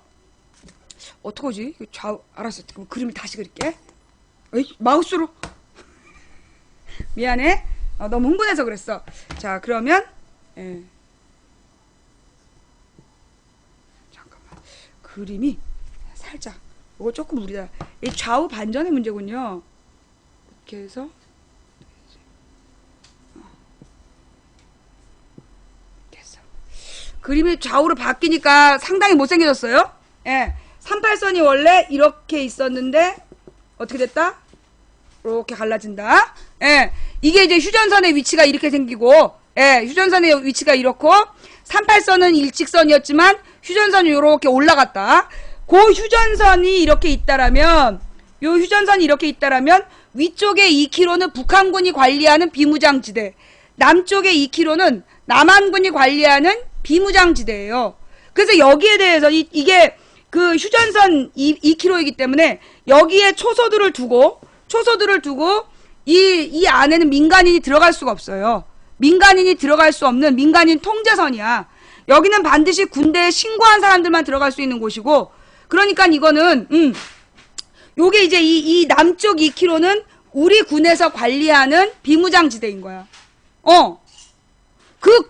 어떡하지? 좌우, 알았어. 그럼 그림을 다시 그릴게. 에이, 마우스로. 미안해. 너무 흥분해서 그랬어. 자, 그러면, 예. 잠깐만. 그림이 살짝, 이거 조금 무리다. 이 좌우 반전의 문제군요. 이렇게 해서, 됐어. 그림이 좌우로 바뀌니까 상당히 못생겨졌어요. 예. 38선이 원래 이렇게 있었는데, 어떻게 됐다? 이렇게 갈라진다. 예. 이게 이제 휴전선의 위치가 이렇게 생기고, 예. 휴전선의 위치가 이렇고, 38선은 일직선이었지만, 휴전선이 이렇게 올라갔다. 그 휴전선이 이렇게 있다라면, 요 휴전선이 이렇게 있다라면, 위쪽에 2km는 북한군이 관리하는 비무장지대, 남쪽에 2km는 남한군이 관리하는 비무장지대예요. 그래서 여기에 대해서 이게 그 휴전선 2km이기 때문에 여기에 초소들을 두고 이 안에는 민간인이 들어갈 수가 없어요. 민간인이 들어갈 수 없는 민간인 통제선이야. 여기는 반드시 군대에 신고한 사람들만 들어갈 수 있는 곳이고, 그러니까 이거는 요게 이제 이 남쪽 2km는 우리 군에서 관리하는 비무장지대인 거야.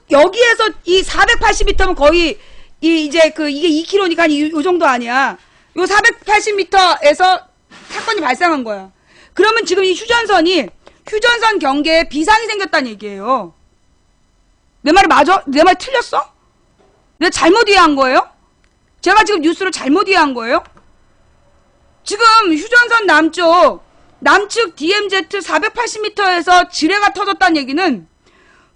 여기에서 이 480m면 거의 이게 2km니까 요 정도 아니야. 요 480m에서 사건이 발생한 거야. 그러면 지금 이 휴전선 경계에 비상이 생겼다는 얘기예요. 내 말이 맞아? 내 말 틀렸어? 내가 잘못 이해한 거예요? 제가 지금 뉴스를 잘못 이해한 거예요? 지금 휴전선 남측 DMZ 480m에서 지뢰가 터졌다는 얘기는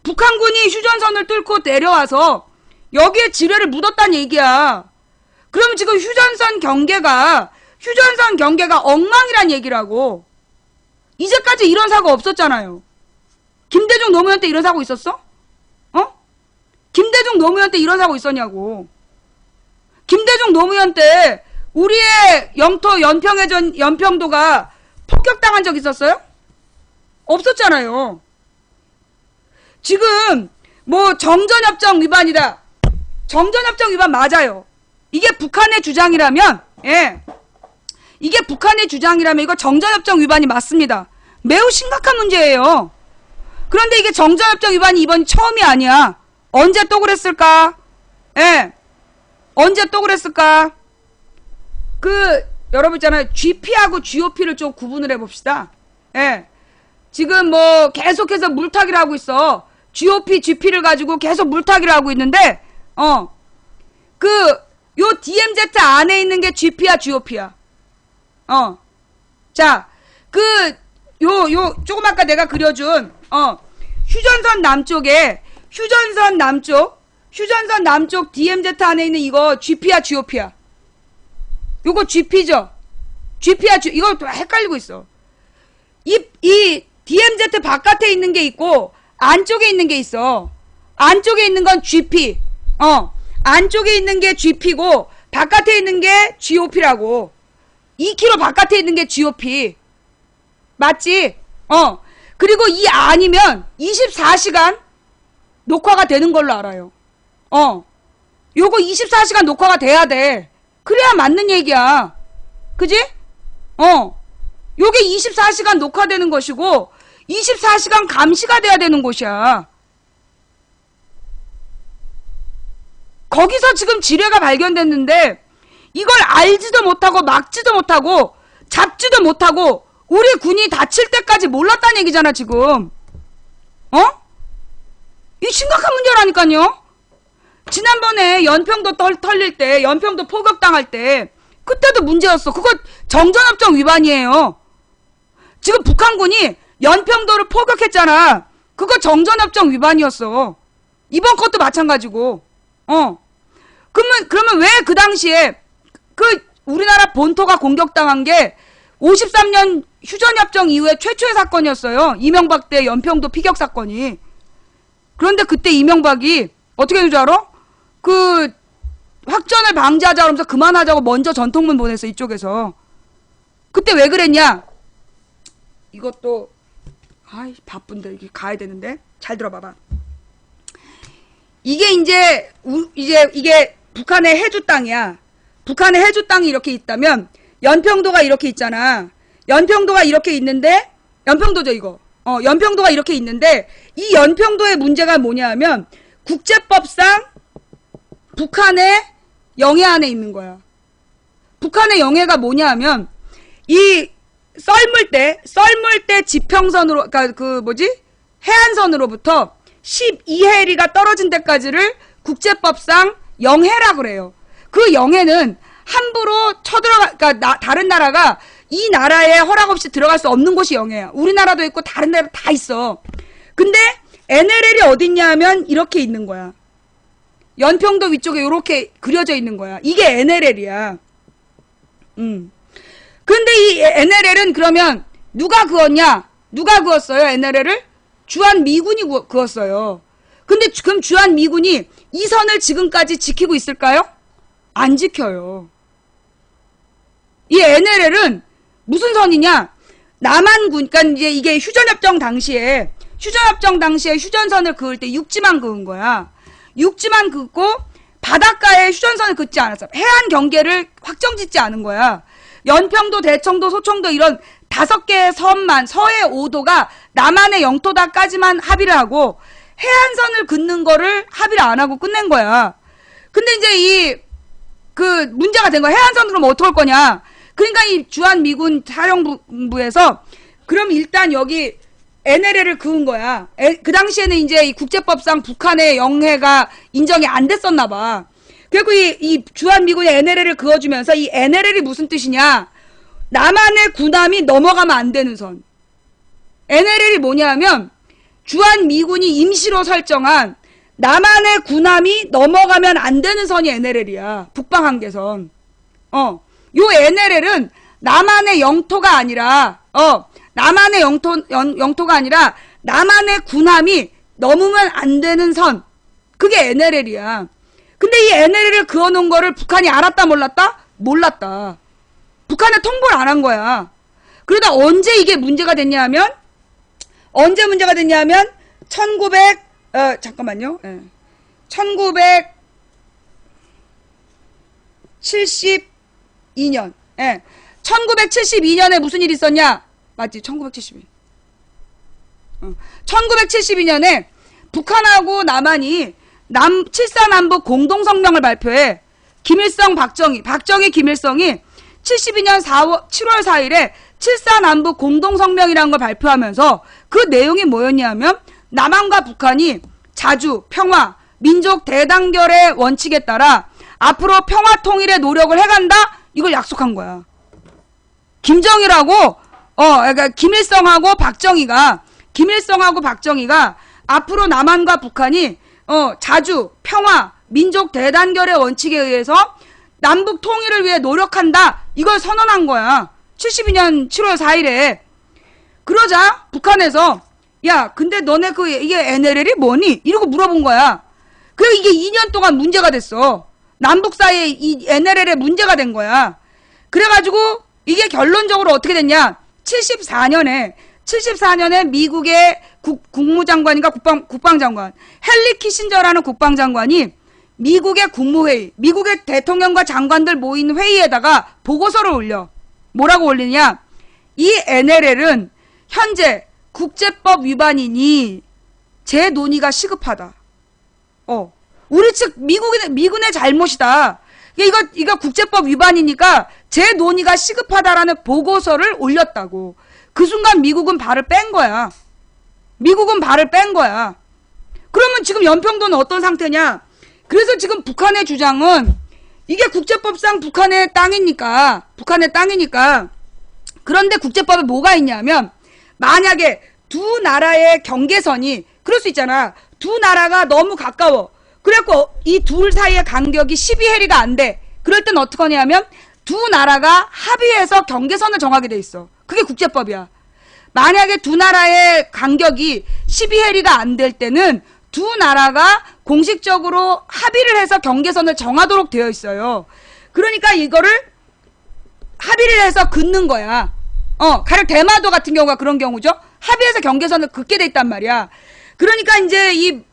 북한군이 휴전선을 뚫고 내려와서 여기에 지뢰를 묻었다는 얘기야. 그럼 지금 휴전선 경계가 엉망이란 얘기라고. 이제까지 이런 사고 없었잖아요. 김대중 노무현 때 이런 사고 있었어? 김대중 노무현 때 이런 사고 있었냐고. 김대중 노무현 때 우리의 영토 연평도가 폭격당한 적 있었어요? 없었잖아요. 지금 뭐 정전협정 위반이다. 정전협정 위반 맞아요. 이게 북한의 주장이라면, 예, 이게 북한의 주장이라면 이거 정전협정 위반이 맞습니다. 매우 심각한 문제예요. 그런데 이게 정전협정 위반이 이번이 처음이 아니야. 언제 또 그랬을까? 예, 언제 또 그랬을까? 여러분 있잖아요. GP하고 GOP를 좀 구분을 해봅시다. 예, 지금 뭐 계속해서 물타기를 하고 있어. GOP, GP를 가지고 계속 물타기를 하고 있는데, 요 DMZ 안에 있는 게 GP야, GOP야. 자, 조금 아까 내가 그려준, 휴전선 남쪽 DMZ 안에 있는 이거 GP야, GOP야. 요거 GP죠? GP야, 이거 헷갈리고 있어. 이 DMZ 바깥에 있는 게 있고, 안쪽에 있는 게 있어. 안쪽에 있는 건 GP. 안쪽에 있는 게 GP고, 바깥에 있는 게 GOP라고. 2km 바깥에 있는 게 GOP. 맞지? 그리고 이 아니면 24시간 녹화가 되는 걸로 알아요. 요거 24시간 녹화가 돼야 돼. 그래야 맞는 얘기야. 그지? 요게 24시간 녹화되는 것이고, 24시간 감시가 돼야 되는 곳이야. 거기서 지금 지뢰가 발견됐는데, 이걸 알지도 못하고 막지도 못하고 잡지도 못하고 우리 군이 다칠 때까지 몰랐다는 얘기잖아 지금. 어? 이 심각한 문제라니까요. 지난번에 연평도 털릴 때, 연평도 포격당할 때 그때도 문제였어. 그거 정전협정 위반이에요. 지금 북한군이 연평도를 포격했잖아. 그거 정전협정 위반이었어. 이번 것도 마찬가지고. 그러면 왜 그 당시에 그 우리나라 본토가 공격당한 게 53년 휴전협정 이후에 최초의 사건이었어요. 이명박 때 연평도 피격 사건이. 그런데 그때 이명박이 어떻게 했는 줄 알아? 그 확전을 방지하자 그러면서 그만하자고 먼저 전통문 보냈어. 이쪽에서. 그때 왜 그랬냐? 이것도 아이 바쁜데 이게 가야 되는데. 잘 들어봐봐. 이게 이제 이게 북한의 해주 땅이야. 북한의 해주 땅이 이렇게 있다면 연평도가 이렇게 있잖아. 연평도가 이렇게 있는데 연평도죠 이거. 연평도가 이렇게 있는데 이 연평도의 문제가 뭐냐 하면 국제법상 북한의 영해 안에 있는 거야. 북한의 영해가 뭐냐 하면 이 썰물 때 지평선으로 그러니까 그 뭐지? 해안선으로부터 12해리가 떨어진 데까지를 국제법상 영해라 그래요. 그 영해는 함부로 그러니까 다른 나라가 이 나라에 허락 없이 들어갈 수 없는 곳이 영해야. 우리나라도 있고 다른 나라도 다 있어. 근데 NLL이 어딨냐 하면 이렇게 있는 거야. 연평도 위쪽에 이렇게 그려져 있는 거야. 이게 NLL이야. 근데 이 NLL은 그러면 누가 그었냐? 누가 그었어요 NLL을? 주한미군이 그었어요. 근데 그럼 주한미군이 이 선을 지금까지 지키고 있을까요? 안 지켜요. 이 NLL은 무슨 선이냐? 남한군, 그러니까 이제 이게 휴전협정 당시에 휴전선을 그을 때 육지만 그은 거야. 육지만 긋고 바닷가에 휴전선을 긋지 않았어. 해안 경계를 확정짓지 않은 거야. 연평도, 대청도, 소청도 이런 5개의 섬만 서해 5도가 남한의 영토다까지만 합의를 하고 해안선을 긋는 거를 합의를 안 하고 끝낸 거야. 근데 이제 그 문제가 된 거야. 해안선으로 그럼 어떡할 거냐? 그러니까 이 주한미군 사령부에서 그럼 일단 여기 NLL을 그은 거야. 그 당시에는 이제 이 국제법상 북한의 영해가 인정이 안 됐었나 봐. 그리고 이 주한미군이 NLL을 그어주면서 이 NLL이 무슨 뜻이냐? 남한의 군함이 넘어가면 안 되는 선. NLL이 뭐냐 하면 주한미군이 임시로 설정한 남한의 군함이 넘어가면 안 되는 선이 NLL이야. 북방한계선. 요 NLL은 남한의 영토가 아니라 남한의 영토가 아니라 남한의 군함이 넘으면 안 되는 선. 그게 NLL이야. 근데 이 NLL을 그어놓은 거를 북한이 알았다 몰랐다? 몰랐다. 북한에 통보를 안 한 거야. 그러다 언제 이게 문제가 됐냐 하면 1972년. 1972년에 무슨 일이 있었냐? 맞지? 1972년에 북한하고 남한이 7.4남북 공동성명을 발표해. 김일성, 박정희, 김일성이 72년 7월 4일에 7.4남북 공동성명이라는 걸 발표하면서 그 내용이 뭐였냐면 남한과 북한이 자주, 평화, 민족 대단결의 원칙에 따라 앞으로 평화 통일의 노력을 해간다? 이걸 약속한 거야. 김정일하고 그러니까 김일성하고 박정희가 앞으로 남한과 북한이 자주, 평화, 민족 대단결의 원칙에 의해서 남북 통일을 위해 노력한다. 이걸 선언한 거야. 72년 7월 4일에. 그러자 북한에서 야, 근데 너네 이게 NLL이 뭐니? 이러고 물어본 거야. 그리고 이게 2년 동안 문제가 됐어. 남북 사이에 이 NLL에 문제가 된 거야. 그래가지고 이게 결론적으로 어떻게 됐냐? 74년에 미국의 국무장관인가 국방장관 헨리 키신저라는 국방장관이 미국의 국무회의, 미국의 대통령과 장관들 모인 회의에다가 보고서를 올려. 뭐라고 올리냐? 이 NLL은 현재 국제법 위반이니 재논의가 시급하다. 우리 측 미군의 잘못이다. 이거 국제법 위반이니까 재논의가 시급하다라는 보고서를 올렸다고. 그 순간 미국은 발을 뺀 거야. 미국은 발을 뺀 거야. 그러면 지금 연평도는 어떤 상태냐? 그래서 지금 북한의 주장은 이게 국제법상 북한의 땅이니까. 그런데 국제법에 뭐가 있냐면 만약에 두 나라의 경계선이 그럴 수 있잖아. 두 나라가 너무 가까워. 그래갖고 이 둘 사이의 간격이 12해리가 안 돼. 그럴 땐 어떻게 하냐면 두 나라가 합의해서 경계선을 정하게 돼 있어. 그게 국제법이야. 만약에 두 나라의 간격이 12해리가 안 될 때는 두 나라가 공식적으로 합의를 해서 경계선을 정하도록 되어 있어요. 그러니까 이거를 합의를 해서 긋는 거야. 가령 대마도 같은 경우가 그런 경우죠. 합의해서 경계선을 긋게 돼 있단 말이야. 그러니까 이제 이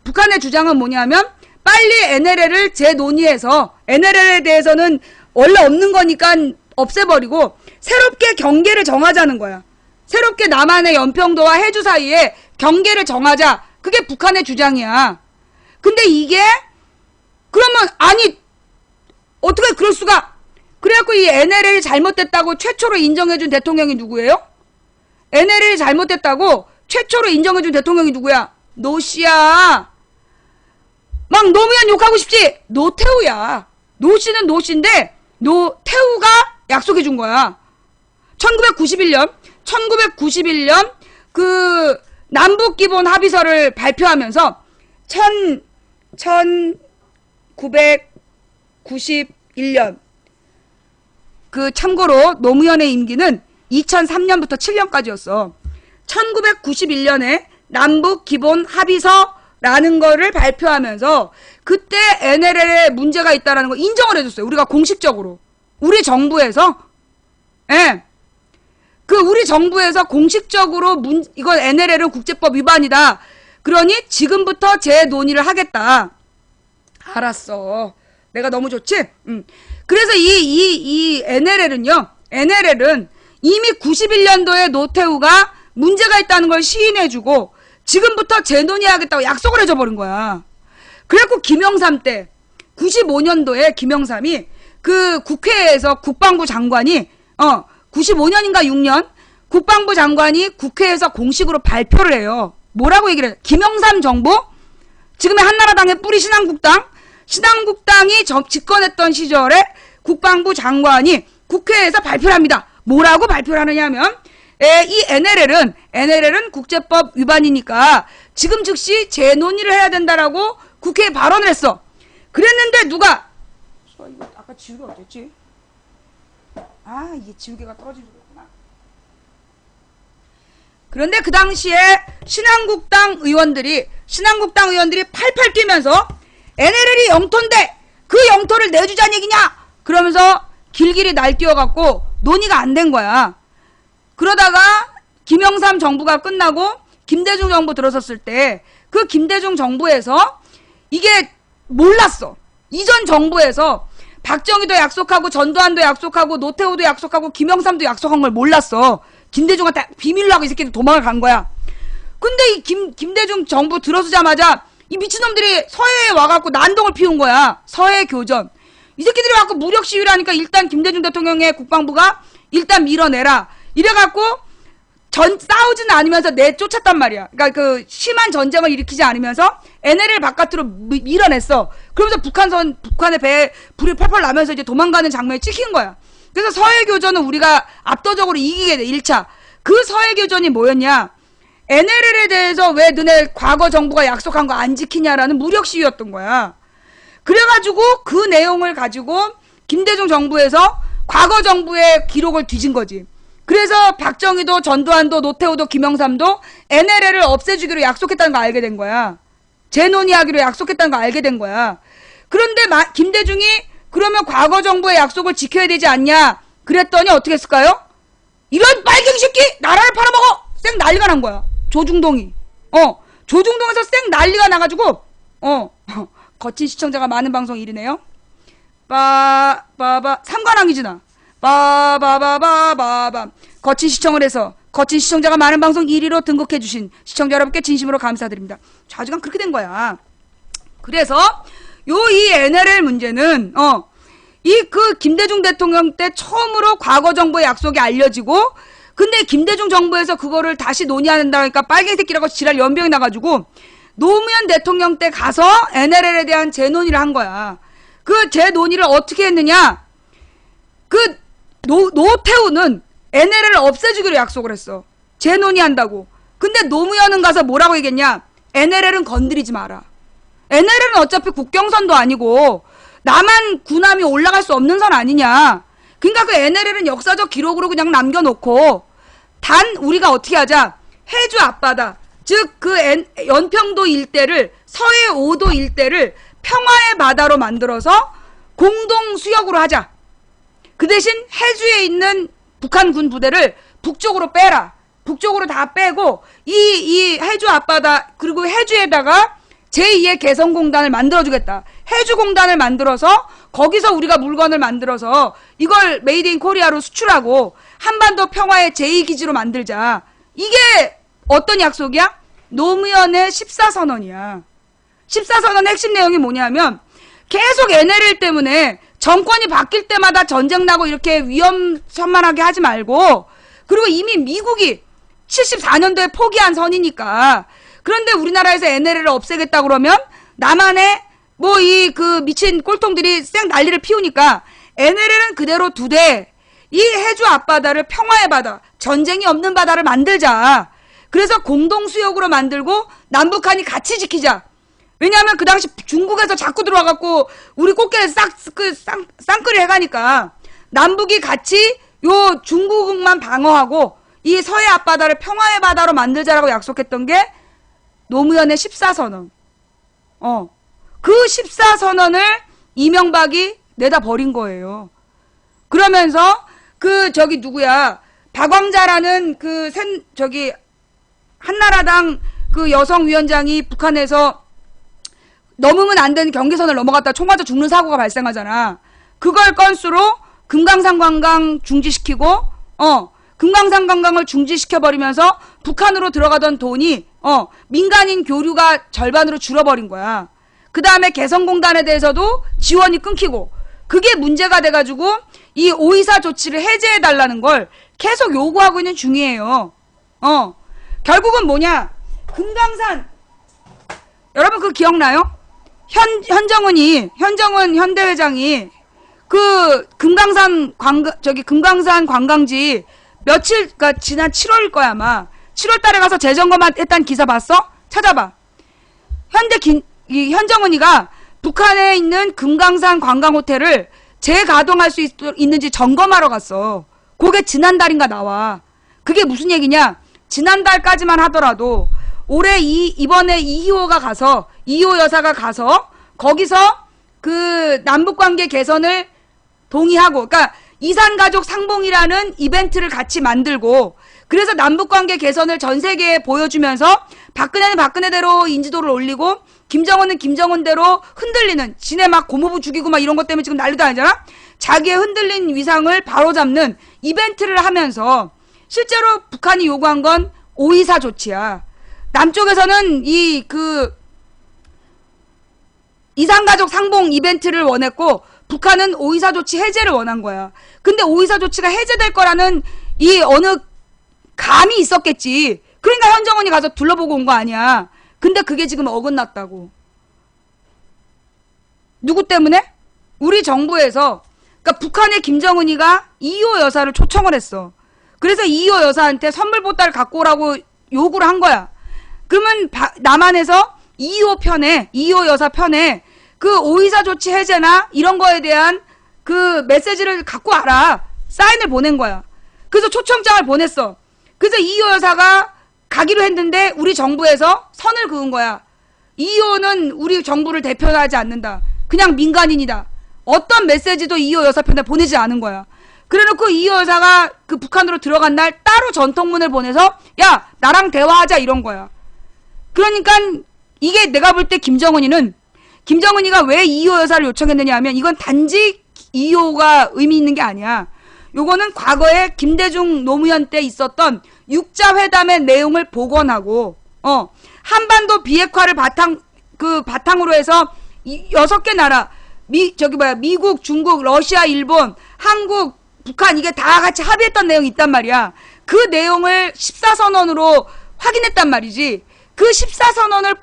북한의 주장은 뭐냐면 빨리 NLL을 재논의해서 NLL에 대해서는 원래 없는 거니까 없애버리고 새롭게 경계를 정하자는 거야. 새롭게 남한의 연평도와 해주 사이에 경계를 정하자. 그게 북한의 주장이야. 근데 이게 그러면 아니 어떻게 그럴 수가. 그래갖고 이 NLL이 잘못됐다고 최초로 인정해준 대통령이 누구예요? NLL이 잘못됐다고 최초로 인정해준 대통령이 누구야? 노씨야. 막 노무현 욕하고 싶지? 노태우야. 노씨는 노씨인데 노태우가 약속해준 거야. 1991년 그 남북기본 합의서를 발표하면서 1991년 그 참고로 노무현의 임기는 2003년부터 7년까지였어. 1991년에 남북기본 합의서라는 거를 발표하면서 그때 NLL에 문제가 있다라는 거 인정을 해줬어요. 우리가 공식적으로. 우리 정부에서. 예. 우리 정부에서 공식적으로 이건 NLL은 국제법 위반이다. 그러니 지금부터 재논의를 하겠다. 알았어. 내가 너무 좋지? 그래서 이 NLL은 이미 91년도에 노태우가 문제가 있다는 걸 시인해주고 지금부터 재논의하겠다고 약속을 해줘버린 거야. 그래갖고 김영삼 때 95년도에 김영삼이 그 국회에서 국방부 장관이 95년인가 6년 국방부 장관이 국회에서 공식으로 발표를 해요. 뭐라고 얘기를 해요? 김영삼 정부 지금의 한나라당의 뿌리 신한국당이 집권했던 시절에 국방부 장관이 국회에서 발표를 합니다. 뭐라고 발표를 하느냐 하면 이 NLL은 국제법 위반이니까 지금 즉시 재논의를 해야 된다라고 국회에 발언을 했어. 그랬는데 누가 이거 아까 지우개 어땠지? 이게 지우개가 떨어지는구나. 그런데 그 당시에 신한국당 의원들이 팔팔 뛰면서 NLL이 영토인데 그 영토를 내주자는 얘기냐? 그러면서 길길이 날뛰어갖고 논의가 안 된 거야. 그러다가 김영삼 정부가 끝나고 김대중 정부 들어섰을 때 그 김대중 정부에서 이게 몰랐어. 이전 정부에서 박정희도 약속하고 전두환도 약속하고 노태우도 약속하고 김영삼도 약속한 걸 몰랐어. 김대중한테 비밀로 하고 이 새끼들 도망을 간 거야. 근데 이 김대중 정부 들어서자마자 이 미친놈들이 서해에 와갖고 난동을 피운 거야. 서해 교전. 이 새끼들이 와갖고 무력 시위를 하니까 일단 김대중 대통령의 국방부가 일단 밀어내라. 이래갖고 싸우지는 않으면서 내쫓았단 말이야. 그러니까 그 심한 전쟁을 일으키지 않으면서 NLL 바깥으로 밀어냈어. 그러면서 북한의 배에 불이 펄펄 나면서 이제 도망가는 장면이 찍힌 거야. 그래서 서해교전은 우리가 압도적으로 이기게 돼, 1차. 그 서해교전이 뭐였냐? NLL에 대해서 왜 너네 과거 정부가 약속한 거 안 지키냐라는 무력 시위였던 거야. 그래가지고 그 내용을 가지고 김대중 정부에서 과거 정부의 기록을 뒤진 거지. 그래서 박정희도 전두환도 노태우도 김영삼도 NLL을 없애주기로 약속했다는 거 알게 된 거야. 재논의하기로 약속했다는 거 알게 된 거야. 그런데 김대중이 그러면 과거 정부의 약속을 지켜야 되지 않냐? 그랬더니 어떻게 했을까요? 이런 빨갱이 새끼! 나라를 팔아먹어! 쌩 난리가 난 거야. 조중동이. 조중동에서 쌩 난리가 나가지고 거친 시청자가 많은 방송 1위네요. 삼관왕이지나. 거친 시청을 해서 거친 시청자가 많은 방송 1위로 등극해주신 시청자 여러분께 진심으로 감사드립니다. 좌지간 그렇게 된 거야. 그래서 이 NLL 문제는 이 그 김대중 대통령 때 처음으로 과거 정부의 약속이 알려지고, 근데 김대중 정부에서 그거를 다시 논의한다 하니까 빨갱이새끼라고 지랄 연병이 나가지고 노무현 대통령 때 가서 NLL에 대한 재논의를 한 거야. 그 재논의를 어떻게 했느냐? 그 노태우는 NLL을 없애주기로 약속을 했어. 재논의한다고. 근데 노무현은 가서 뭐라고 얘기했냐? NLL은 건드리지 마라. NLL은 어차피 국경선도 아니고 남한 군함이 올라갈 수 없는 선 아니냐. 그러니까 그 NLL은 역사적 기록으로 그냥 남겨놓고, 단 우리가 어떻게 하자. 해주 앞바다, 즉 그 연평도 일대를, 서해 5도 일대를 평화의 바다로 만들어서 공동 수역으로 하자. 그 대신 해주에 있는 북한 군 부대를 북쪽으로 빼라. 북쪽으로 다 빼고 이 해주 앞바다, 그리고 해주에다가 제2의 개성공단을 만들어주겠다. 해주공단을 만들어서 거기서 우리가 물건을 만들어서 이걸 메이드 인 코리아로 수출하고 한반도 평화의 제2기지로 만들자. 이게 어떤 약속이야? 노무현의 14선언이야. 14선언의 핵심 내용이 뭐냐면, 계속 NLL 때문에 정권이 바뀔 때마다 전쟁 나고 이렇게 위험천만하게 하지 말고, 그리고 이미 미국이 74년도에 포기한 선이니까. 그런데 우리나라에서 NLL을 없애겠다 그러면 남한에 뭐 이 그 미친 꼴통들이 쌩 난리를 피우니까 NLL은 그대로 두되 이 해주 앞바다를 평화의 바다, 전쟁이 없는 바다를 만들자. 그래서 공동수역으로 만들고 남북한이 같이 지키자. 왜냐하면 그 당시 중국에서 자꾸 들어와갖고 우리 꽃게를 쌍끌이 해가니까 남북이 같이 요 중국만 방어하고 이 서해 앞바다를 평화의 바다로 만들자라고 약속했던 게 노무현의 14선언. 그 14선언을 이명박이 내다 버린 거예요. 그러면서 누구야, 박왕자라는 한나라당 그 여성위원장이 북한에서 넘으면 안 되는 경계선을 넘어갔다 총 맞아 죽는 사고가 발생하잖아. 그걸 건수로 금강산 관광 중지시키고, 금강산 관광을 중지시켜버리면서 북한으로 들어가던 돈이, 민간인 교류가 절반으로 줄어버린 거야. 그 다음에 개성공단에 대해서도 지원이 끊기고, 그게 문제가 돼가지고 이 오이사 조치를 해제해달라는 걸 계속 요구하고 있는 중이에요. 결국은 뭐냐? 금강산, 여러분 그거 기억나요? 현정은 현대회장이 그 금강산 관광지 며칠, 그니까 지난 7월일 거야 아마. 7월 달에 가서 재점검 했다는 기사 봤어? 찾아봐. 현정은이가 북한에 있는 금강산 관광호텔을 재가동할 수 있는지 점검하러 갔어. 그게 지난달인가 나와. 그게 무슨 얘기냐? 지난달까지만 하더라도 올해 이번에 이희호 여사가 가서 거기서 그 남북관계 개선을 동의하고, 그러니까 이산가족 상봉이라는 이벤트를 같이 만들고, 그래서 남북관계 개선을 전 세계에 보여주면서 박근혜는 박근혜대로 인지도를 올리고 김정은은 김정은대로 흔들리는, 지네 막 고모부 죽이고 막 이런 것 때문에 지금 난리도 아니잖아? 자기의 흔들린 위상을 바로잡는 이벤트를 하면서 실제로 북한이 요구한 건 오이사 조치야. 남쪽에서는 이산가족 상봉 이벤트를 원했고 북한은 오이사 조치 해제를 원한 거야. 근데 오이사 조치가 해제될 거라는 이 어느 감이 있었겠지. 그러니까 현정은이 가서 둘러보고 온 거 아니야. 근데 그게 지금 어긋났다고. 누구 때문에? 우리 정부에서, 그러니까 북한의 김정은이가 이희호 여사를 초청을 했어. 그래서 이희호 여사한테 선물 보따리를 갖고 오라고 요구를 한 거야. 그러면 남한에서 이희호 여사 편에 그 오이사 조치 해제나 이런 거에 대한 그 메시지를 갖고 와라. 사인을 보낸 거야. 그래서 초청장을 보냈어. 그래서 이희호 여사가 가기로 했는데 우리 정부에서 선을 그은 거야. 이희호는 우리 정부를 대표하지 않는다. 그냥 민간인이다. 어떤 메시지도 이희호 여사 편에 보내지 않은 거야. 그래놓고 이희호 여사가 그 북한으로 들어간 날 따로 전통문을 보내서 야, 나랑 대화하자 이런 거야. 그러니까 이게 내가 볼 때 김정은이가 왜 이희호 여사를 요청했느냐 하면 이건 단지 이희호가 의미 있는 게 아니야. 요거는 과거에 김대중 노무현 때 있었던 육자회담의 내용을 복원하고, 한반도 비핵화를 바탕으로 해서 이 6개 나라 미국, 중국, 러시아, 일본, 한국, 북한 이게 다 같이 합의했던 내용이 있단 말이야. 그 내용을 14선언으로 확인했단 말이지. 그 14선언을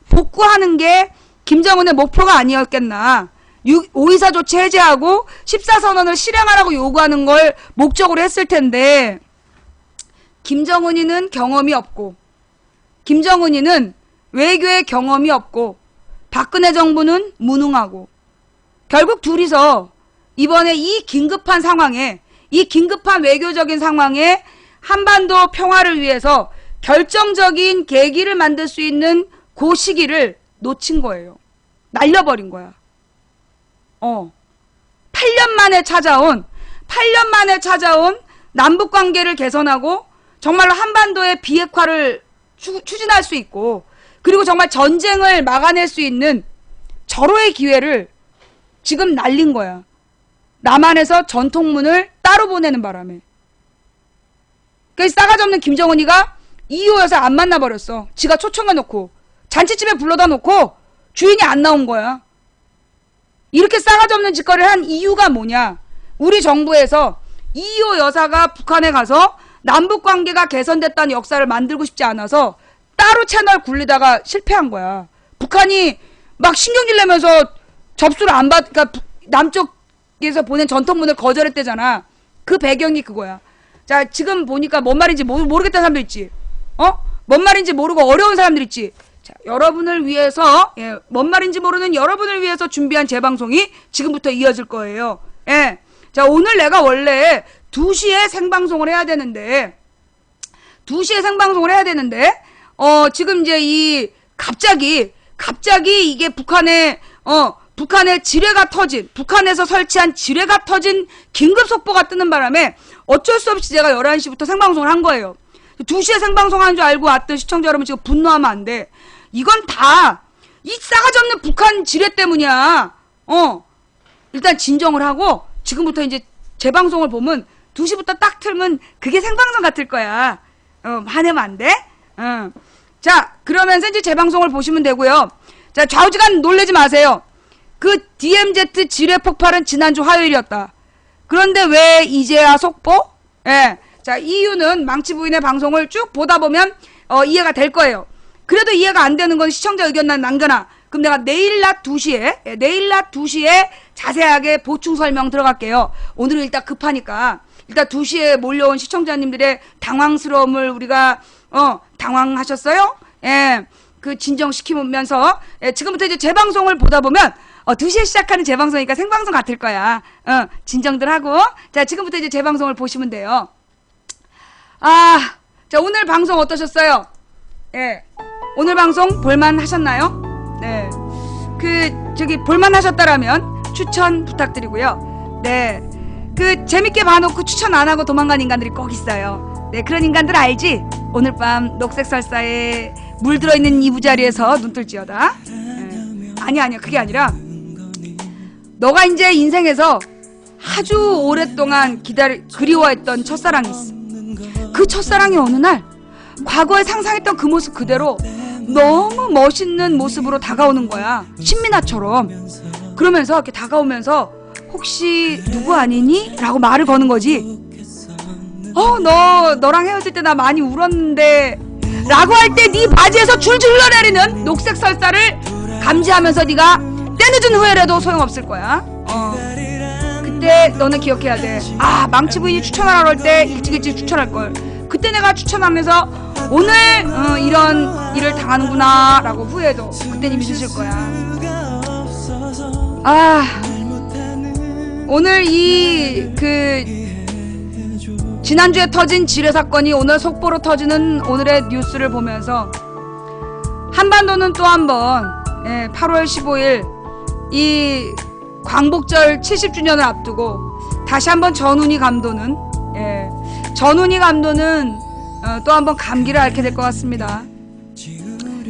복구하는 게 김정은의 목표가 아니었겠나. 5.24 조치 해제하고 14선언을 실행하라고 요구하는 걸 목적으로 했을 텐데, 김정은이는 경험이 없고, 김정은이는 외교의 경험이 없고, 박근혜 정부는 무능하고, 결국 둘이서 이번에 이 긴급한 상황에, 이 긴급한 외교적인 상황에 한반도 평화를 위해서 결정적인 계기를 만들 수 있는 그 시기를 놓친 거예요. 날려버린 거야. 8년 만에 찾아온 남북관계를 개선하고 정말로 한반도의 비핵화를 추진할 수 있고, 그리고 정말 전쟁을 막아낼 수 있는 절호의 기회를 지금 날린 거야. 남한에서 전통문을 따로 보내는 바람에. 그래서 싸가지 없는 김정은이가 이호 여사 안 만나버렸어. 지가 초청해놓고 잔치집에 불러다 놓고 주인이 안 나온 거야. 이렇게 싸가지 없는 짓거리를 한 이유가 뭐냐. 우리 정부에서 이호 여사가 북한에 가서 남북관계가 개선됐다는 역사를 만들고 싶지 않아서 따로 채널 굴리다가 실패한 거야. 북한이 막 신경질 내면서 접수를 안 그러니까 남쪽에서 보낸 전통문을 거절했대잖아. 그 배경이 그거야. 자, 지금 보니까 뭔 말인지 모르겠다는 사람도 있지. 뭔 말인지 모르고 어려운 사람들 있지. 자, 여러분을 위해서, 뭔 말인지 모르는 여러분을 위해서 준비한 재방송이 지금부터 이어질 거예요. 자, 오늘 내가 원래 2시에 생방송을 해야 되는데, 지금 이제 갑자기 이게 북한의 지뢰가 터진, 북한에서 설치한 지뢰가 터진 긴급 속보가 뜨는 바람에 어쩔 수 없이 제가 11시부터 생방송을 한 거예요. 2시에 생방송하는 줄 알고 왔던 시청자 여러분 지금 분노하면 안 돼. 이건 다 이 싸가지 없는 북한 지뢰 때문이야. 일단 진정을 하고 지금부터 이제 재방송을 보면 2시부터 딱 틀면 그게 생방송 같을 거야. 화내면 안 돼? 자, 그러면서 이제 재방송을 보시면 되고요. 자, 좌우지간 놀라지 마세요. 그 DMZ 지뢰 폭발은 지난주 화요일이었다. 그런데 왜 이제야 속보? 자, 이유는 망치 부인의 방송을 쭉 보다 보면 이해가 될 거예요. 그래도 이해가 안 되는 건 시청자 의견 난 남겨놔. 그럼 내가 내일 낮 2시에 자세하게 보충 설명 들어갈게요. 오늘은 일단 급하니까 일단 2시에 몰려온 시청자님들의 당황스러움을 우리가 당황하셨어요? 그 진정시키면서 지금부터 이제 재방송을 보다 보면 2시에 시작하는 재방송이니까 생방송 같을 거야. 진정들 하고. 자, 지금부터 이제 재방송을 보시면 돼요. 자, 오늘 방송 어떠셨어요? 오늘 방송 볼만 하셨나요? 네. 볼만 하셨다라면 추천 부탁드리고요. 네. 재밌게 봐놓고 추천 안 하고 도망간 인간들이 꼭 있어요. 네, 그런 인간들 알지? 오늘 밤 녹색 설사에 물 들어있는 이부자리에서 눈 뜰지어다. 아니야, 그게 아니라 너가 이제 인생에서 아주 오랫동안 그리워했던 첫사랑이 있어. 그 첫사랑이 어느 날 과거에 상상했던 그 모습 그대로 너무 멋있는 모습으로 다가오는 거야. 신민아처럼. 그러면서 이렇게 다가오면서 혹시 누구 아니니? 라고 말을 거는 거지. 너랑 헤어질 때 나 많이 울었는데 라고 할 때 네 바지에서 줄줄 흘러내리는 녹색 설사를 감지하면서 네가 때늦은 후회라도 소용없을 거야. 그때 너는 기억해야 돼. 망치 부인이 추천하라고 할 때 일찍 추천할걸. 그때 내가 추천하면서 오늘 이런 일을 당하는구나 라고 후회도 그때 이미 늦을 거야. 오늘 지난주에 터진 지뢰 사건이 오늘 속보로 터지는 오늘의 뉴스를 보면서 한반도는 또 한번 8월 15일 이 광복절 70주년을 앞두고 다시 한번 전훈이 감도는 또 한번 감기를 앓게 될 것 같습니다.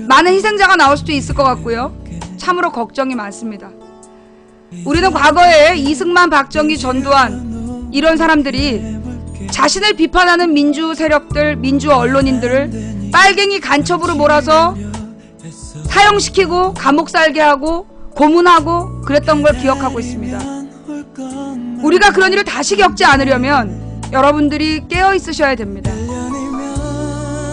많은 희생자가 나올 수도 있을 것 같고요. 참으로 걱정이 많습니다. 우리는 과거에 이승만, 박정희, 전두환 이런 사람들이 자신을 비판하는 민주 세력들, 민주 언론인들을 빨갱이 간첩으로 몰아서 사형시키고 감옥 살게 하고 고문하고 그랬던 걸 기억하고 있습니다. 우리가 그런 일을 다시 겪지 않으려면 여러분들이 깨어 있으셔야 됩니다.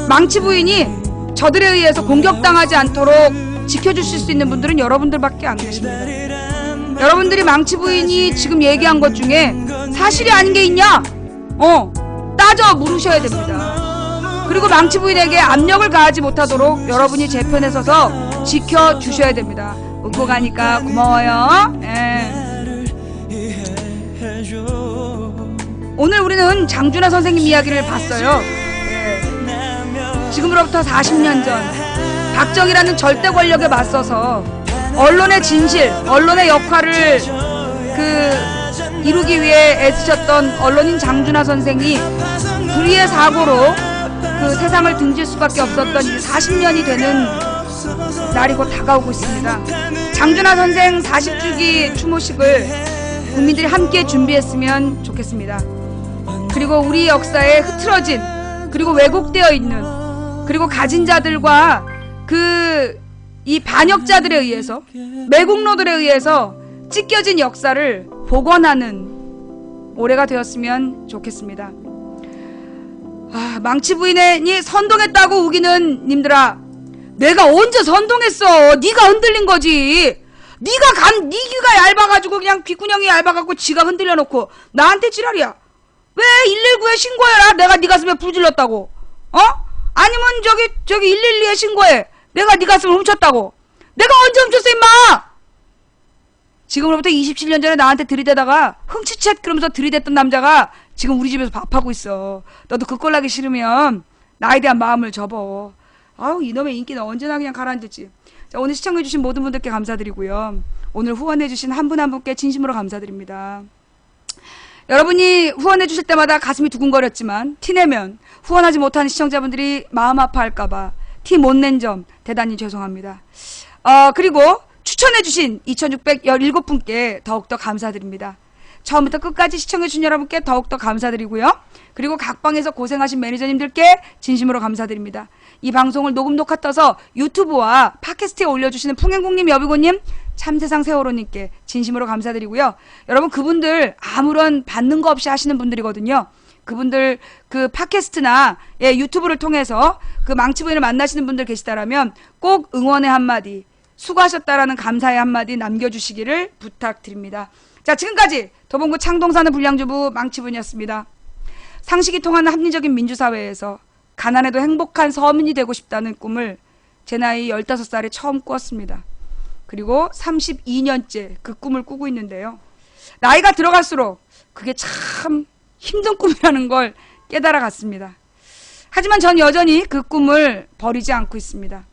망치 부인이 저들에 의해서 공격당하지 않도록 지켜주실 수 있는 분들은 여러분들밖에 안 계십니다. 여러분들이 망치 부인이 지금 얘기한 것 중에 사실이 아닌 게 있냐? 따져 물으셔야 됩니다. 그리고 망치 부인에게 압력을 가하지 못하도록 여러분이 제 편에 서서 지켜주셔야 됩니다. 웃고 가니까 고마워요. 오늘 우리는 장준하 선생님 이야기를 봤어요. 지금으로부터 40년 전 박정희라는 절대 권력에 맞서서 언론의 진실, 언론의 역할을 이루기 위해 애쓰셨던 언론인 장준하 선생이 불의의 사고로 세상을 등질 수밖에 없었던 40년이 되는 날이 곧 다가오고 있습니다. 장준하 선생 40주기 추모식을 국민들이 함께 준비했으면 좋겠습니다. 그리고 우리 역사에 흐트러진, 그리고 왜곡되어 있는, 그리고 가진 자들과 이 반역자들에 의해서, 매국노들에 의해서 찢겨진 역사를 복원하는 올해가 되었으면 좋겠습니다. 망치 부인이 선동했다고 우기는 님들아, 내가 언제 선동했어? 네가 흔들린 거지. 네가 얇아가지고 그냥 귓구녕이 얇아갖고 지가 흔들려 놓고 나한테 지랄이야. 왜 119에 신고해라. 내가 네 가슴에 불 질렀다고. 아니면 저기 112에 신고해. 내가 네 가슴을 훔쳤다고. 내가 언제 훔쳤어 임마. 지금으로부터 27년 전에 나한테 들이대다가 흥치챗 그러면서 들이댔던 남자가 지금 우리 집에서 밥하고 있어. 너도 그 꼴 나기 싫으면 나에 대한 마음을 접어. 이놈의 인기는 언제나 그냥 가라앉았지. 자, 오늘 시청해주신 모든 분들께 감사드리고요. 오늘 후원해주신 한 분 한 분께 진심으로 감사드립니다. 여러분이 후원해주실 때마다 가슴이 두근거렸지만 티내면 후원하지 못하는 시청자분들이 마음 아파할까봐 티 못 낸 점 대단히 죄송합니다. 그리고 추천해주신 2617분께 더욱더 감사드립니다. 처음부터 끝까지 시청해주신 여러분께 더욱더 감사드리고요. 그리고 각 방에서 고생하신 매니저님들께 진심으로 감사드립니다. 이 방송을 녹음 녹화 떠서 유튜브와 팟캐스트에 올려주시는 풍행국님, 여비고님, 참세상 세월호님께 진심으로 감사드리고요. 여러분 그분들 아무런 받는 거 없이 하시는 분들이거든요. 그분들 팟캐스트나 유튜브를 통해서 망치 부인을 만나시는 분들 계시다라면 꼭 응원의 한마디, 수고하셨다라는 감사의 한마디 남겨주시기를 부탁드립니다. 자, 지금까지 도봉구 창동 사는 불량주부 망치 부인이었습니다. 상식이 통하는 합리적인 민주사회에서 가난해도 행복한 서민이 되고 싶다는 꿈을 제 나이 15살에 처음 꾸었습니다. 그리고 32년째 그 꿈을 꾸고 있는데요. 나이가 들어갈수록 그게 참 힘든 꿈이라는 걸 깨달아갔습니다. 하지만 전 여전히 그 꿈을 버리지 않고 있습니다.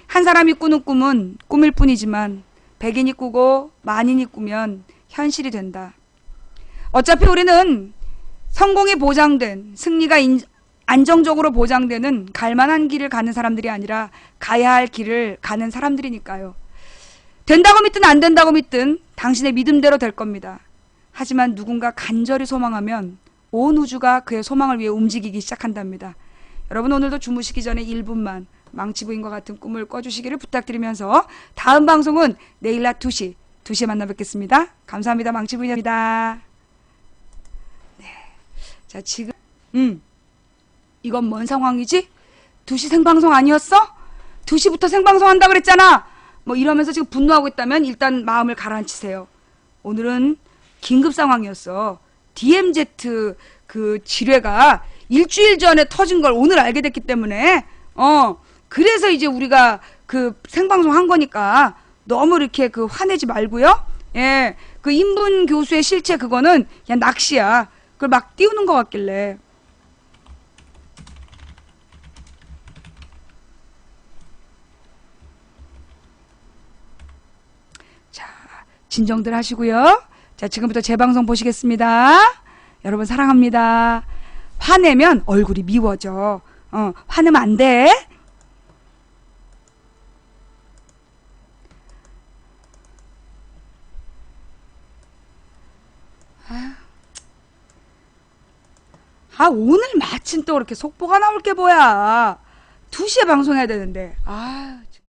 한 사람이 꾸는 꿈은 꿈일 뿐이지만 100인이 꾸고 만인이 꾸면 현실이 된다. 어차피 우리는 성공이 보장된, 승리가 안정적으로 보장되는 갈만한 길을 가는 사람들이 아니라 가야 할 길을 가는 사람들이니까요. 된다고 믿든 안 된다고 믿든 당신의 믿음대로 될 겁니다. 하지만 누군가 간절히 소망하면 온 우주가 그의 소망을 위해 움직이기 시작한답니다. 여러분 오늘도 주무시기 전에 1분만 망치 부인과 같은 꿈을 꿔주시기를 부탁드리면서 다음 방송은 내일 낮 2시에 만나 뵙겠습니다. 감사합니다. 망치 부인입니다. 네. 자, 지금 이건 뭔 상황이지? 2시 생방송 아니었어? 2시부터 생방송 한다 그랬잖아. 뭐 이러면서 지금 분노하고 있다면 일단 마음을 가라앉히세요. 오늘은 긴급 상황이었어. DMZ 지뢰가 일주일 전에 터진 걸 오늘 알게 됐기 때문에 그래서 이제 우리가 생방송 한 거니까 너무 이렇게 화내지 말고요. 예, 인분 교수의 실체 그거는 그냥 낚시야. 그걸 막 띄우는 것 같길래. 자, 진정들 하시고요. 자, 지금부터 제 방송 보시겠습니다. 여러분 사랑합니다. 화내면 얼굴이 미워져. 화내면 안 돼. 오늘 마침 또 그렇게 속보가 나올 게 뭐야. 2시에 방송해야 되는데.